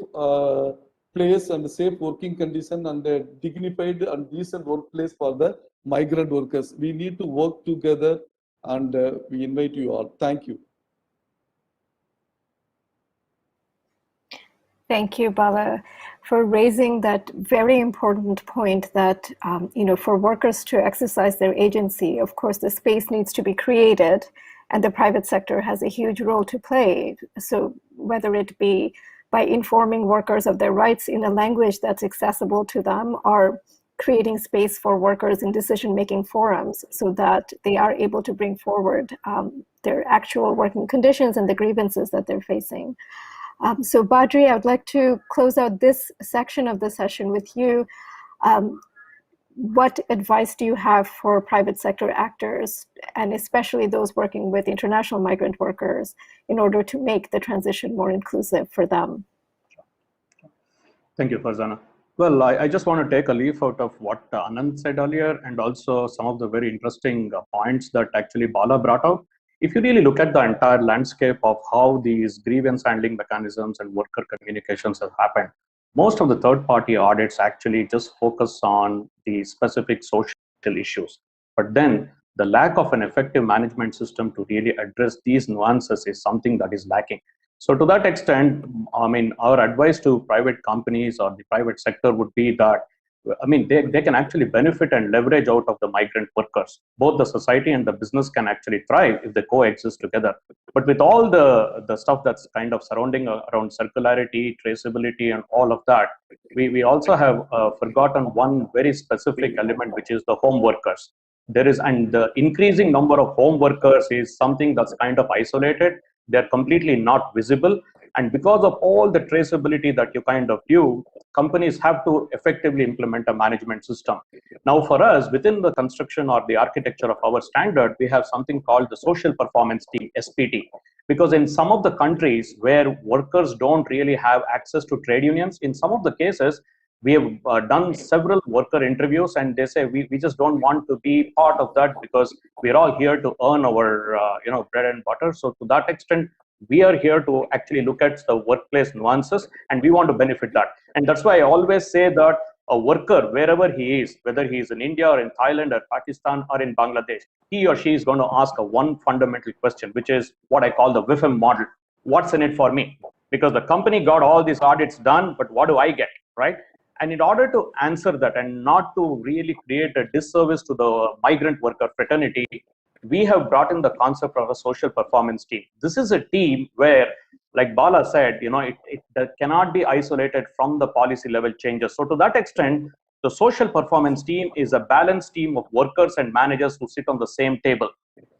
place and the safe working condition and the dignified and decent workplace for the migrant workers. We need to work together, and we invite you all. Thank you. Thank you, Bala, for raising that very important point that, for workers to exercise their agency, of course, the space needs to be created and the private sector has a huge role to play. So whether it be by informing workers of their rights in a language that's accessible to them, or creating space for workers in decision-making forums so that they are able to bring forward their actual working conditions and the grievances that they're facing. So Badri, I would like to close out this section of the session with you. What advice do you have for private sector actors, and especially those working with international migrant workers, in order to make the transition more inclusive for them? Thank you, Farzana. Well, I just want to take a leaf out of what Anand said earlier, and also some of the very interesting points that actually Bala brought out. If you really look at the entire landscape of how these grievance handling mechanisms and worker communications have happened, most of the third-party audits actually just focus on the specific social issues. But then the lack of an effective management system to really address these nuances is something that is lacking. So to that extent, I mean, our advice to private companies or the private sector would be that, I mean, they can actually benefit and leverage out of the migrant workers. Both the society and the business can actually thrive if they coexist together. But with all the stuff that's kind of surrounding around circularity, traceability, and all of that, we also have forgotten one very specific element, which is the home workers. And the increasing number of home workers is something that's kind of isolated. They're completely not visible. And because of all the traceability that you kind of do, companies have to effectively implement a management system. Now, for us, within the construction or the architecture of our standard, we have something called the social performance team, SPT. Because in some of the countries where workers don't really have access to trade unions, in some of the cases, we have done several worker interviews, and they say we just don't want to be part of that because we're all here to earn our bread and butter. So to that extent, we are here to actually look at the workplace nuances, and we want to benefit that. And that's why I always say that a worker, wherever he is, whether he is in India or in Thailand or Pakistan or in Bangladesh, he or she is going to ask one fundamental question, which is what I call the WIFM model. What's in it for me? Because the company got all these audits done, but what do I get, right? And in order to answer that and not to really create a disservice to the migrant worker fraternity, we have brought in the concept of a social performance team. This is a team where, like Bala said, it cannot be isolated from the policy level changes. So to that extent, the social performance team is a balanced team of workers and managers who sit on the same table.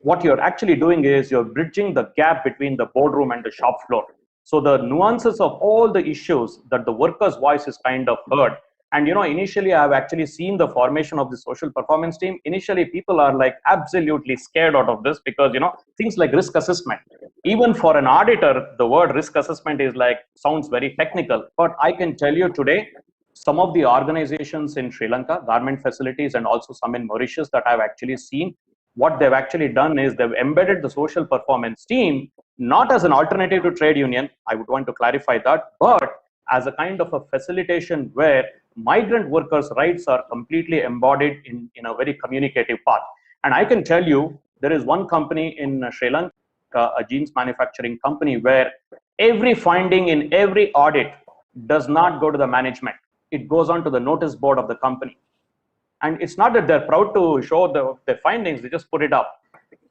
What you're actually doing is you're bridging the gap between the boardroom and the shop floor. So the nuances of all the issues that the workers' voice is kind of heard. And initially I've actually seen the formation of the social performance team. Initially, people are like absolutely scared out of this because things like risk assessment. Even for an auditor, the word risk assessment is sounds very technical. But I can tell you today, some of the organizations in Sri Lanka, garment facilities, and also some in Mauritius that I've actually seen, what they've actually done is they've embedded the social performance team not as an alternative to trade union. I would want to clarify that, but as a kind of a facilitation where migrant workers' rights are completely embodied in a very communicative path. And I can tell you, there is one company in Sri Lanka, a jeans manufacturing company, where every finding in every audit does not go to the management. It goes on to the notice board of the company. And it's not that they're proud to show their findings, they just put it up.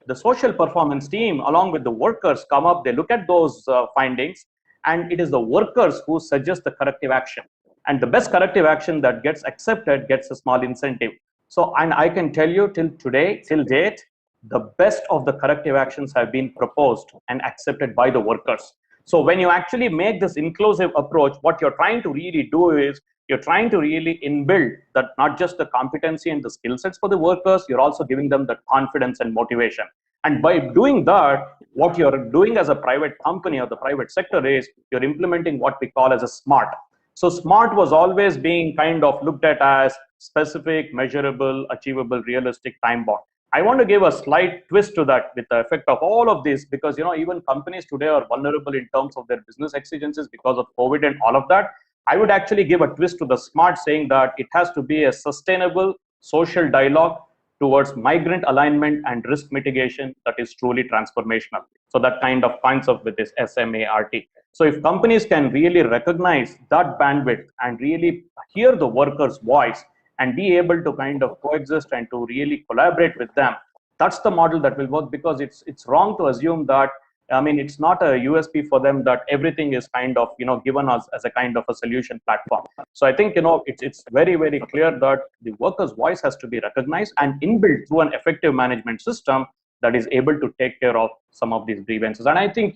The social performance team, along with the workers, come up, they look at those findings, and it is the workers who suggest the corrective action. And the best corrective action that gets accepted gets a small incentive. So, and I can tell you till today, till date, the best of the corrective actions have been proposed and accepted by the workers. So when you actually make this inclusive approach, what you're trying to really do is you're trying to really inbuild that not just the competency and the skill sets for the workers, you're also giving them the confidence and motivation. And by doing that, what you're doing as a private company or the private sector is you're implementing what we call as a SMART. So SMART was always being kind of looked at as specific, measurable, achievable, realistic, time bound. I want to give a slight twist to that with the effect of all of this, because even companies today are vulnerable in terms of their business exigencies because of COVID and all of that. I would actually give a twist to the smart, saying that it has to be a sustainable social dialogue towards migrant alignment and risk mitigation that is truly transformational. So that kind of concept with this SMART. So if companies can really recognize that bandwidth and really hear the workers' voice and be able to kind of coexist and to really collaborate with them, that's the model that will work, because it's wrong to assume that, it's not a USP for them that everything is kind of, given us as a kind of a solution platform. So I think, it's very, very clear that the worker's voice has to be recognized and inbuilt through an effective management system that is able to take care of some of these grievances. And I think,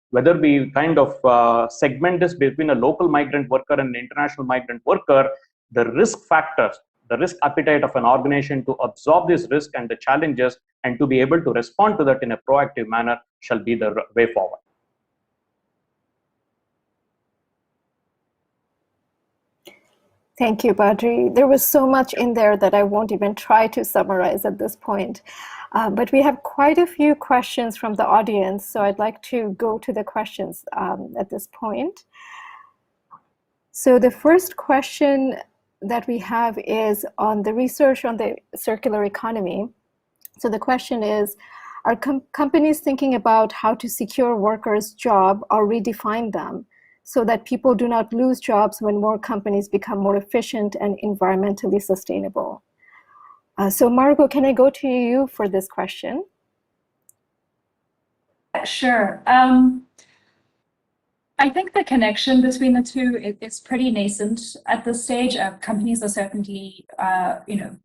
whether we kind of segment this between a local migrant worker and an international migrant worker, the risk factors, the risk appetite of an organization to absorb this risk and the challenges and to be able to respond to that in a proactive manner shall be the way forward. Thank you, Badri. There was so much in there that I won't even try to summarize at this point. But we have quite a few questions from the audience, so I'd like to go to the questions at this point. So the first question that we have is on the research on the circular economy. So the question is, are companies thinking about how to secure workers' jobs or redefine them so that people do not lose jobs when more companies become more efficient and environmentally sustainable? So Margot, can I go to you for this question? Sure. I think the connection between the two is pretty nascent at this stage. Companies are certainly,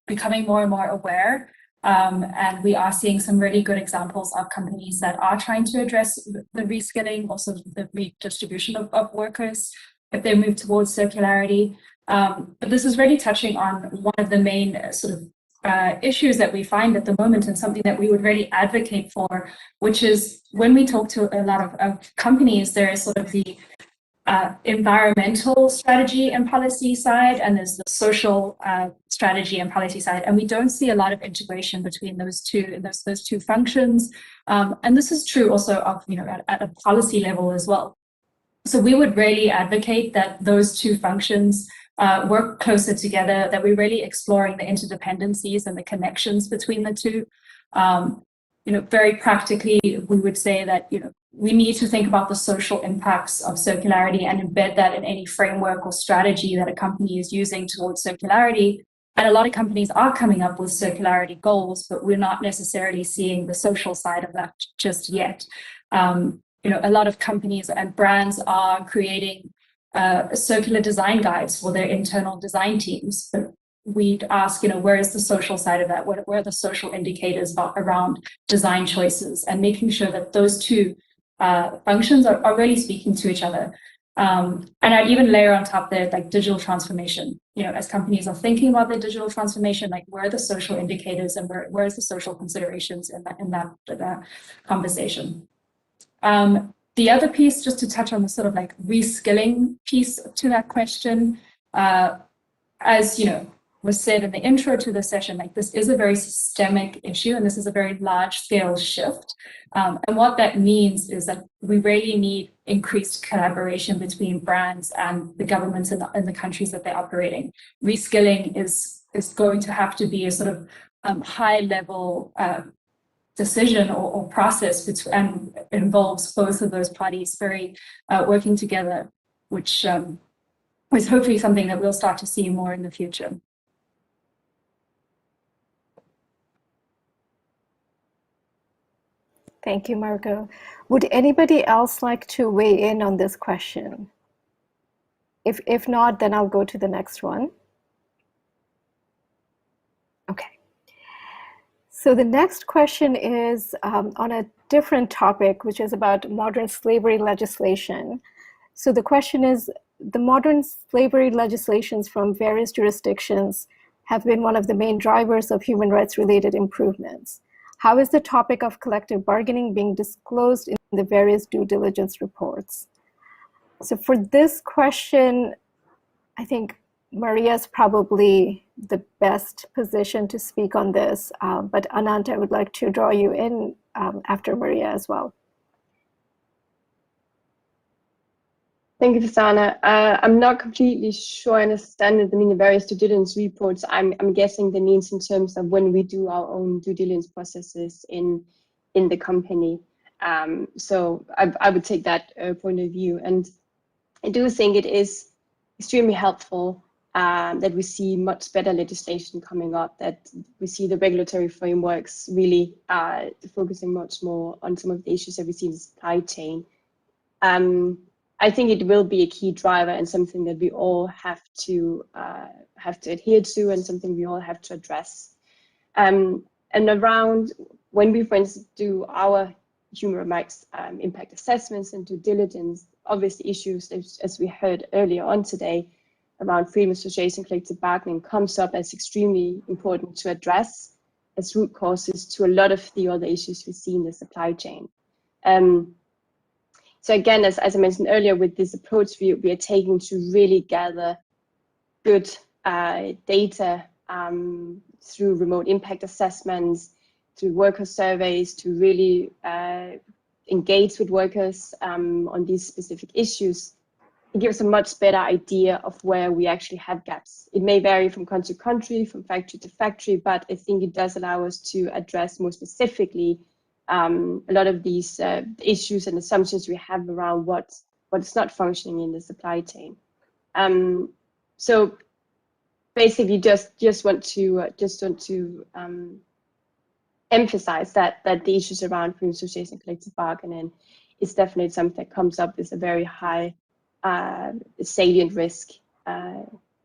becoming more and more aware, and we are seeing some really good examples of companies that are trying to address the reskilling, also the redistribution of workers if they move towards circularity. But this is really touching on one of the main sort of issues that we find at the moment, and something that we would really advocate for, which is when we talk to a lot of companies, there is sort of the environmental strategy and policy side, and there's the social strategy and policy side, and we don't see a lot of integration between those two functions. And this is true also of at a policy level as well. So we would really advocate that those two functions work closer together, that we're really exploring the interdependencies and the connections between the two. Very practically, we would say that we need to think about the social impacts of circularity and embed that in any framework or strategy that a company is using towards circularity. And a lot of companies are coming up with circularity goals, but we're not necessarily seeing the social side of that just yet. A lot of companies and brands are creating circular design guides for their internal design teams. But we'd ask, where is the social side of that? Where are the social indicators around design choices, and making sure that those two functions are really speaking to each other. And I'd even layer on top there, like digital transformation. As companies are thinking about their digital transformation, like where are the social indicators and where is the social considerations in that conversation. The other piece, just to touch on the sort of like reskilling piece to that question, as was said in the intro to the session, like this is a very systemic issue, and this is a very large scale shift. And what that means is that we really need increased collaboration between brands and the governments in the countries that they're operating. Reskilling is going to have to be a sort of high level decision or process, and involves both of those parties very working together, which is hopefully something that we'll start to see more in the future. Thank you, Margot. Would anybody else like to weigh in on this question? If not, then I'll go to the next one. Okay. So the next question is on a different topic, which is about modern slavery legislation. So the question is, the modern slavery legislations from various jurisdictions have been one of the main drivers of human rights related improvements. How is the topic of collective bargaining being disclosed in the various due diligence reports? So for this question, I think Maria's probably the best position to speak on this, but Anant, I would like to draw you in after Maria as well. Thank you, Fasana. I'm not completely sure I understand it. I mean, the various due diligence reports, I'm guessing the means in terms of when we do our own due diligence processes in the company. So I would take that point of view. And I do think it is extremely helpful that we see much better legislation coming up, that we see the regulatory frameworks really focusing much more on some of the issues that we see in the supply chain. I think it will be a key driver and something that we all have to adhere to, and something we all have to address. And around when we, for instance, do our human rights impact assessments and due diligence, obviously issues as we heard earlier on today around freedom of association, collective bargaining comes up as extremely important to address as root causes to a lot of the other issues we see in the supply chain. So again, as I mentioned earlier, with this approach we are taking to really gather good data through remote impact assessments, through worker surveys, to really engage with workers on these specific issues. It gives a much better idea of where we actually have gaps. It may vary from country to country, from factory to factory, but I think it does allow us to address more specifically a lot of these issues and assumptions we have around what is not functioning in the supply chain. So basically, just want to emphasize that the issues around freedom of association and collective bargaining is definitely something that comes up with a very high salient risk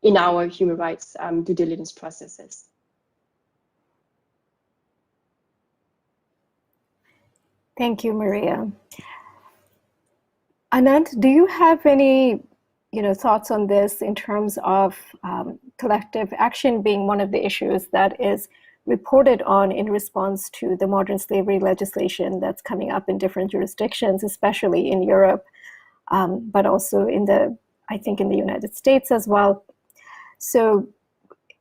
in our human rights due diligence processes. Thank you, Maria. Anant, do you have any thoughts on this in terms of collective action being one of the issues that is reported on in response to the modern slavery legislation that's coming up in different jurisdictions, especially in Europe, but also I think in the United States as well. So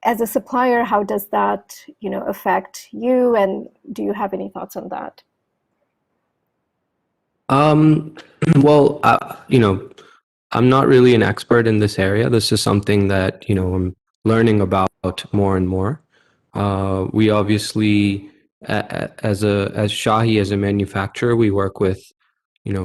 as a supplier, how does that affect you, and do you have any thoughts on that? Well, I'm not really an expert in this area. This is something that, I'm learning about more and more. We obviously, as Shahi, as a manufacturer, we work with,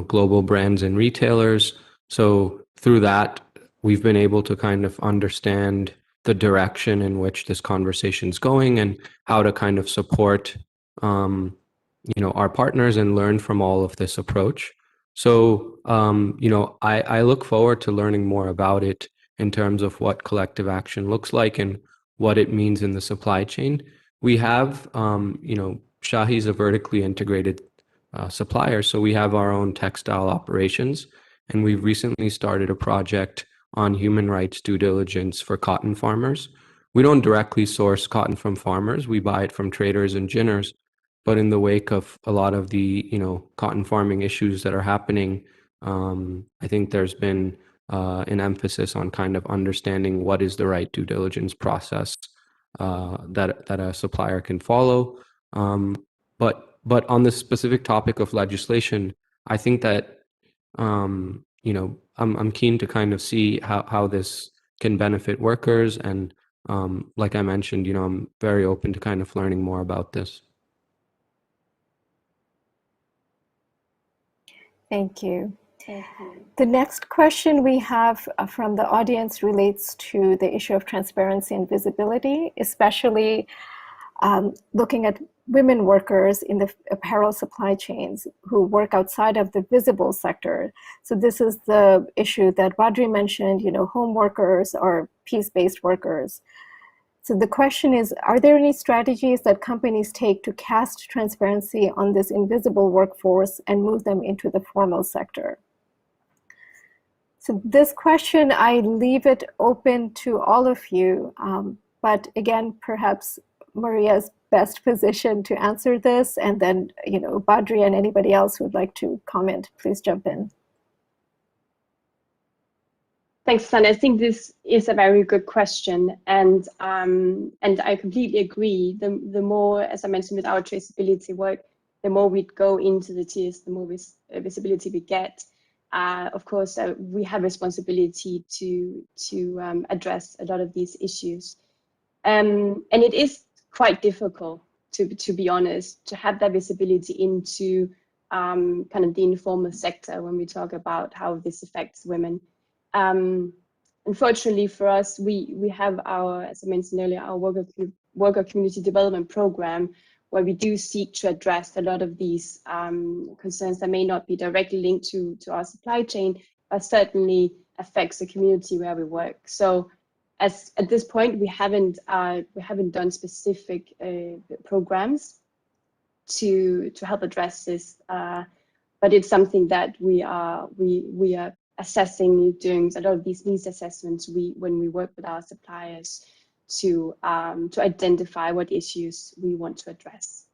global brands and retailers. So through that, we've been able to kind of understand the direction in which this conversation is going and how to kind of support, our partners and learn from all of this approach. So, I look forward to learning more about it in terms of what collective action looks like and what it means in the supply chain. We have, Shahi's a vertically integrated supplier, so we have our own textile operations, and we've recently started a project on human rights due diligence for cotton farmers. We don't directly source cotton from farmers. We buy it from traders and ginners. But in the wake of a lot of the, cotton farming issues that are happening, I think there's been an emphasis on kind of understanding what is the right due diligence process that a supplier can follow. But on the specific topic of legislation, I think that I'm keen to kind of see how this can benefit workers, and like I mentioned, I'm very open to kind of learning more about this. Thank you. The next question we have from the audience relates to the issue of transparency and visibility, especially looking at women workers in the apparel supply chains who work outside of the visible sector. So this is the issue that Badri mentioned, home workers or piece-based workers. So the question is, are there any strategies that companies take to cast transparency on this invisible workforce and move them into the formal sector? So this question, I leave it open to all of you, but again, perhaps Maria's best position to answer this, and then, Badri and anybody else who would like to comment, please jump in. Thanks, Sana. I think this is a very good question, and I completely agree. The more, as I mentioned, with our traceability work, the more we go into the tiers, the more visibility we get. Of course, we have responsibility to address a lot of these issues, and it is quite difficult, to be honest, to have that visibility into kind of the informal sector when we talk about how this affects women. Unfortunately for us, we have our, as I mentioned earlier, our worker community development program, where we do seek to address a lot of these concerns that may not be directly linked to our supply chain, but certainly affects the community where we work. So at this point, we haven't done specific programs to help address this, but it's something that we are assessing, doing a lot of these needs assessments when we work with our suppliers to identify what issues we want to address.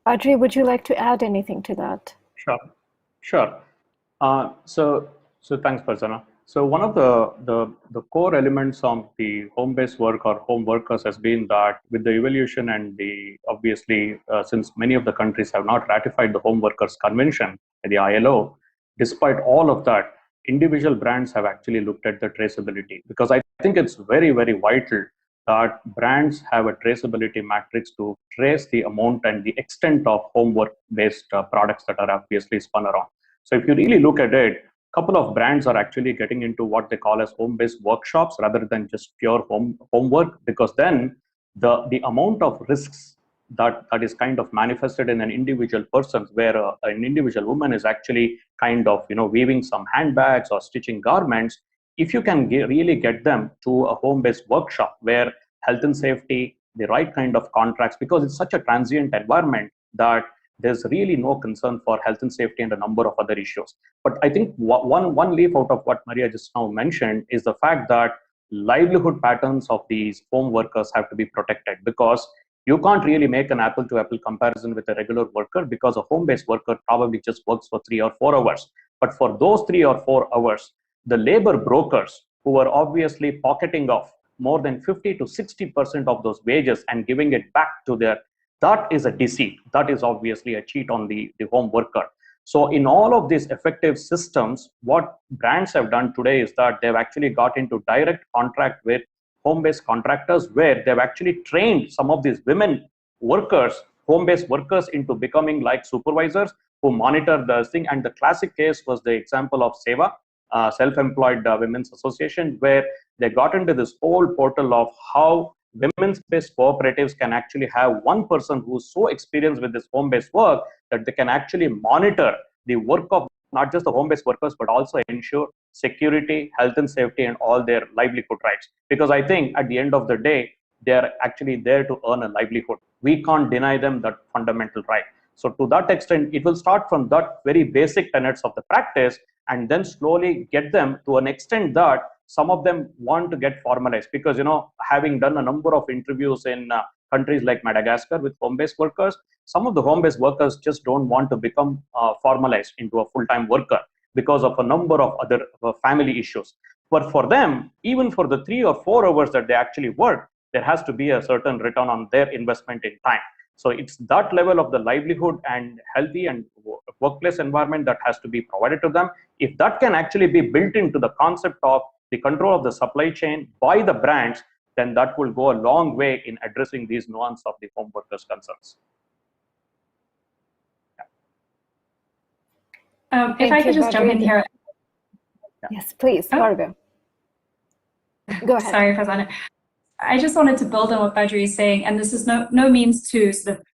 Audrey, would you like to add anything to that? Sure. So thanks, Prasanna. So one of the core elements of the home-based work or home workers has been that with the evolution and obviously since many of the countries have not ratified the Home Workers Convention, the ILO, despite all of that, individual brands have actually looked at the traceability, because I think it's very, very vital that brands have a traceability matrix to trace the amount and the extent of home work-based products that are obviously spun around. So if you really look at it, a couple of brands are actually getting into what they call as home-based workshops rather than just pure homework, because then the amount of risks that is kind of manifested in an individual person, where an individual woman is actually kind of weaving some handbags or stitching garments. If you can really get them to a home-based workshop where health and safety, the right kind of contracts, because it's such a transient environment that there's really no concern for health and safety and a number of other issues. But I think one leaf out of what Maria just now mentioned is the fact that livelihood patterns of these home workers have to be protected, because you can't really make an apple-to-apple comparison with a regular worker, because a home-based worker probably just works for 3 or 4 hours. But for those 3 or 4 hours, the labor brokers who are obviously pocketing off more than 50 to 60% of those wages and giving it back to that is a deceit. That is obviously a cheat on the home worker. So in all of these effective systems, what brands have done today is that they've actually got into direct contract with home-based contractors, where they've actually trained some of these women workers, home-based workers, into becoming like supervisors who monitor the thing. And the classic case was the example of SEVA, Self-Employed Women's Association, where they got into this whole portal of how women's-based cooperatives can actually have one person who's so experienced with this home-based work that they can actually monitor the work of not just the home-based workers, but also ensure security, health and safety, and all their livelihood rights. Because I think at the end of the day, they're actually there to earn a livelihood. We can't deny them that fundamental right. So to that extent, it will start from that very basic tenets of the practice, and then slowly get them to an extent that some of them want to get formalized. Because, having done a number of interviews in countries like Madagascar with home-based workers, some of the home-based workers just don't want to become formalized into a full-time worker because of a number of other family issues. But for them, even for the 3 or 4 hours that they actually work, there has to be a certain return on their investment in time. So it's that level of the livelihood and healthy and workplace environment that has to be provided to them. If that can actually be built into the concept of the control of the supply chain by the brands, then that will go a long way in addressing these nuances of the home workers' concerns. If I could just jump in here. Yes, please, Margo. Go ahead. Sorry, Prasanna. I just wanted to build on what Badri is saying, and this is no means to sort of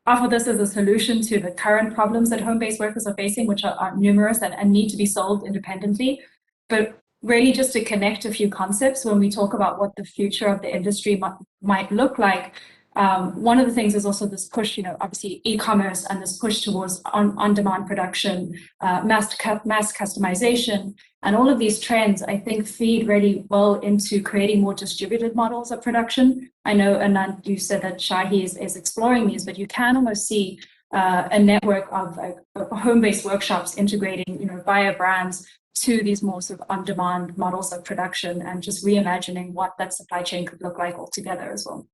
offer this as a solution to the current problems that home-based workers are facing, which are numerous and need to be solved independently, but really just to connect a few concepts when we talk about what the future of the industry might look like. One of the things is also this push, obviously e-commerce and this push towards on-demand production, mass customization, and all of these trends, I think, feed really well into creating more distributed models of production. I know, Anand, you said that Shahi is exploring these, but you can almost see a network of home-based workshops integrating, via brands to these more sort of on-demand models of production, and just reimagining what that supply chain could look like altogether as well.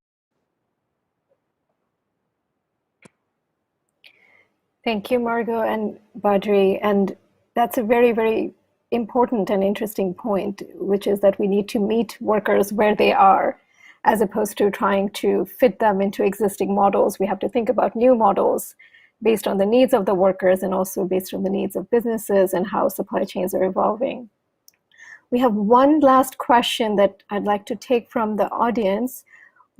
Thank you, Margot and Badri. And that's a very, very important and interesting point, which is that we need to meet workers where they are, as opposed to trying to fit them into existing models. We have to think about new models based on the needs of the workers and also based on the needs of businesses and how supply chains are evolving. We have one last question that I'd like to take from the audience,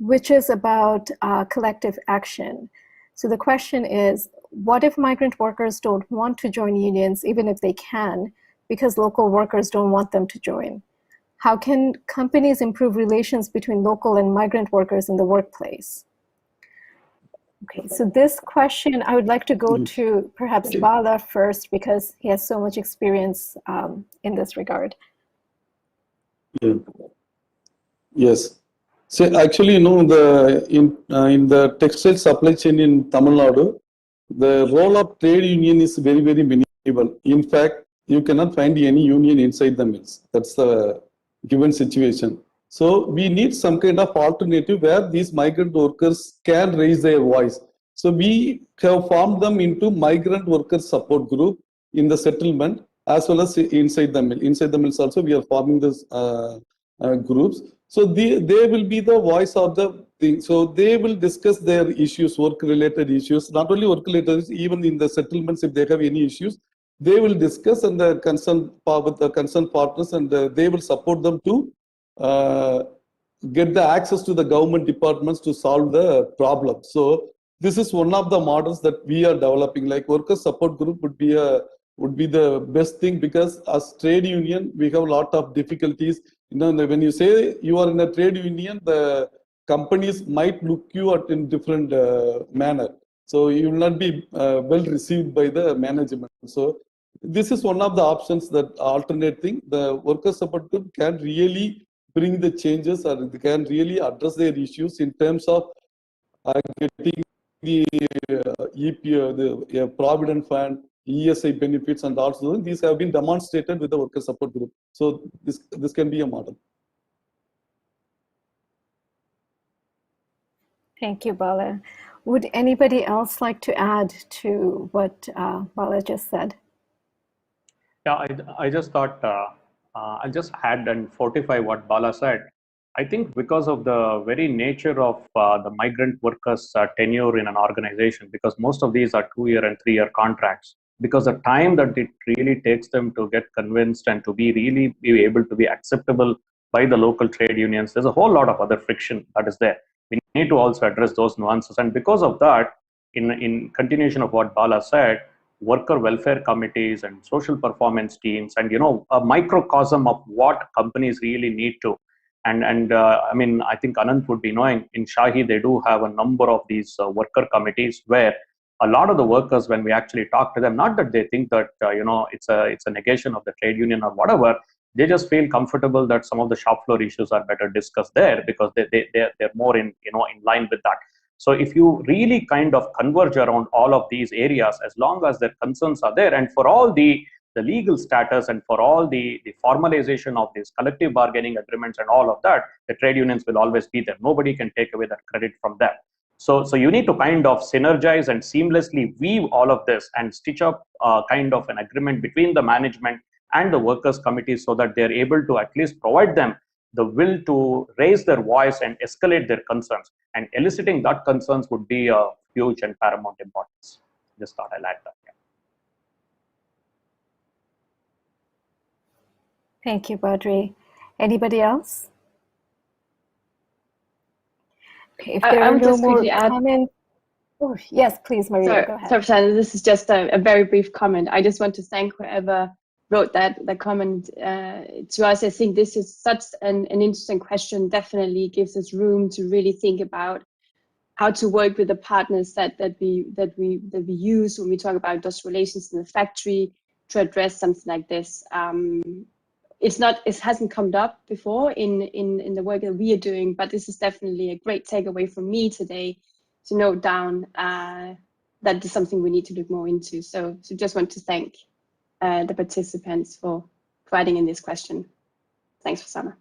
which is about collective action. So the question is, what if migrant workers don't want to join unions, even if they can, because local workers don't want them to join? How can companies improve relations between local and migrant workers in the workplace? Okay, so this question, I would like to go to perhaps Bala first, because he has so much experience in this regard. Yeah. Yes. So actually, in the textile supply chain in Tamil Nadu, the role of trade union is very, very minimal. In fact, you cannot find any union inside the mills. That's the given situation. So we need some kind of alternative where these migrant workers can raise their voice. So we have formed them into migrant workers support group in the settlement as well as inside the mill. Inside the mills also we are forming this groups. So they will be the voice of the thing. So they will discuss their issues, work-related issues, not only work-related, even in the settlements, if they have any issues, they will discuss and the with the concerned partners, and they will support them to get the access to the government departments to solve the problem. So this is one of the models that we are developing. Like workers support group would be the best thing, because as trade union we have a lot of difficulties. When you say you are in a trade union, the companies might look you at in different manner. So you will not be well received by the management. So this is one of the options, that alternate thing. The workers support group can really bring the changes, or they can really address their issues in terms of getting the EP, the Provident Fund, ESI benefits, and also these have been demonstrated with the worker support group. So this can be a model. Thank you, Bala. Would anybody else like to add to what Bala just said? Yeah, I just thought I'll just add and fortify what Bala said. I think because of the very nature of the migrant workers' tenure in an organization, because most of these are 2-year and 3-year contracts, because the time that it really takes them to get convinced and to be able to be acceptable by the local trade unions, there's a whole lot of other friction that is there. We need to also address those nuances. And because of that, in continuation of what Bala said, worker welfare committees and social performance teams, and a microcosm of what companies really need to. And I mean, I think Anand would be knowing, in Shahi they do have a number of these worker committees where a lot of the workers, when we actually talk to them, not that they think that it's a negation of the trade union or whatever, they just feel comfortable that some of the shop floor issues are better discussed there, because they're more in line with that. So if you really kind of converge around all of these areas, as long as their concerns are there, and for all the legal status and for all the formalization of these collective bargaining agreements and all of that, the trade unions will always be there. Nobody can take away that credit from them. So you need to kind of synergize and seamlessly weave all of this and stitch up kind of an agreement between the management and the workers' committees, so that they're able to at least provide them the will to raise their voice and escalate their concerns. And eliciting that concerns would be a huge and paramount importance. Just thought I'll add that. Yeah. Thank you, Badri. Anybody else? Okay, if there I are would no just more quickly add. comments. Oh, yes, please, Maria, go ahead. Sorry, Shannon, this is just a very brief comment. I just want to thank whoever wrote that comment to us. I think this is such an interesting question. Definitely gives us room to really think about how to work with the partners that we use when we talk about those relations in the factory to address something like this. It hasn't come up before in the work that we are doing, but this is definitely a great takeaway from me today, to note down that is something we need to look more into. So just want to thank the participants for providing in this question. Thanks, Farzana.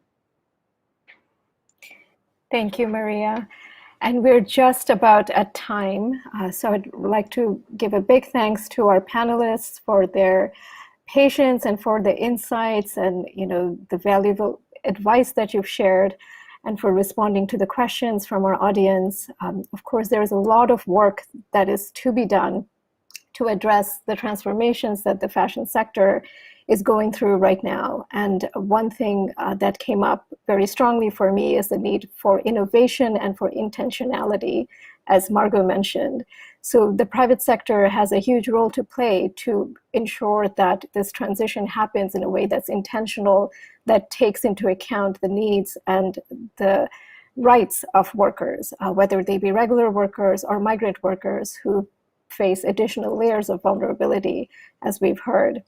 Thank you, Maria. And we're just about at time. So I'd like to give a big thanks to our panelists for their patience and for the insights and the valuable advice that you've shared, and for responding to the questions from our audience. Of course, there is a lot of work that is to be done to address the transformations that the fashion sector is going through right now. And one thing that came up very strongly for me is the need for innovation and for intentionality, as Margot mentioned. So the private sector has a huge role to play to ensure that this transition happens in a way that's intentional, that takes into account the needs and the rights of workers, whether they be regular workers or migrant workers who face additional layers of vulnerability, as we've heard.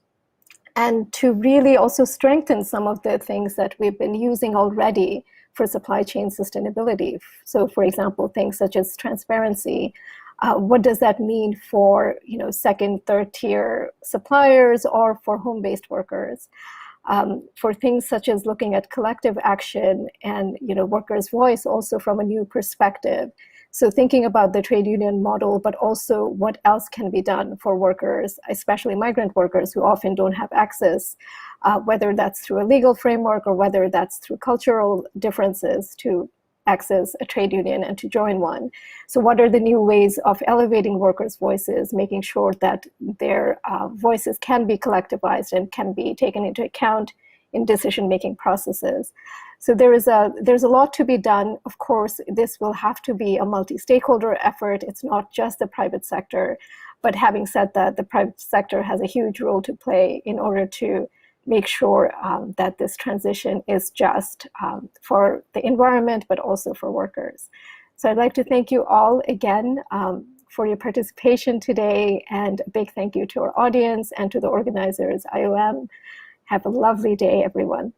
And to really also strengthen some of the things that we've been using already for supply chain sustainability. So for example, things such as transparency. What does that mean for second, third tier suppliers or for home-based workers? For things such as looking at collective action and workers' voice also from a new perspective. So thinking about the trade union model, but also what else can be done for workers, especially migrant workers who often don't have access, whether that's through a legal framework or whether that's through cultural differences to access a trade union and to join one. So what are the new ways of elevating workers' voices, making sure that their voices can be collectivized and can be taken into account in decision-making processes? So there's a lot to be done. Of course, this will have to be a multi-stakeholder effort. It's not just the private sector. But having said that, the private sector has a huge role to play in order to make sure that this transition is just for the environment, but also for workers. So I'd like to thank you all again for your participation today, and a big thank you to our audience and to the organizers, IOM. Have a lovely day, everyone.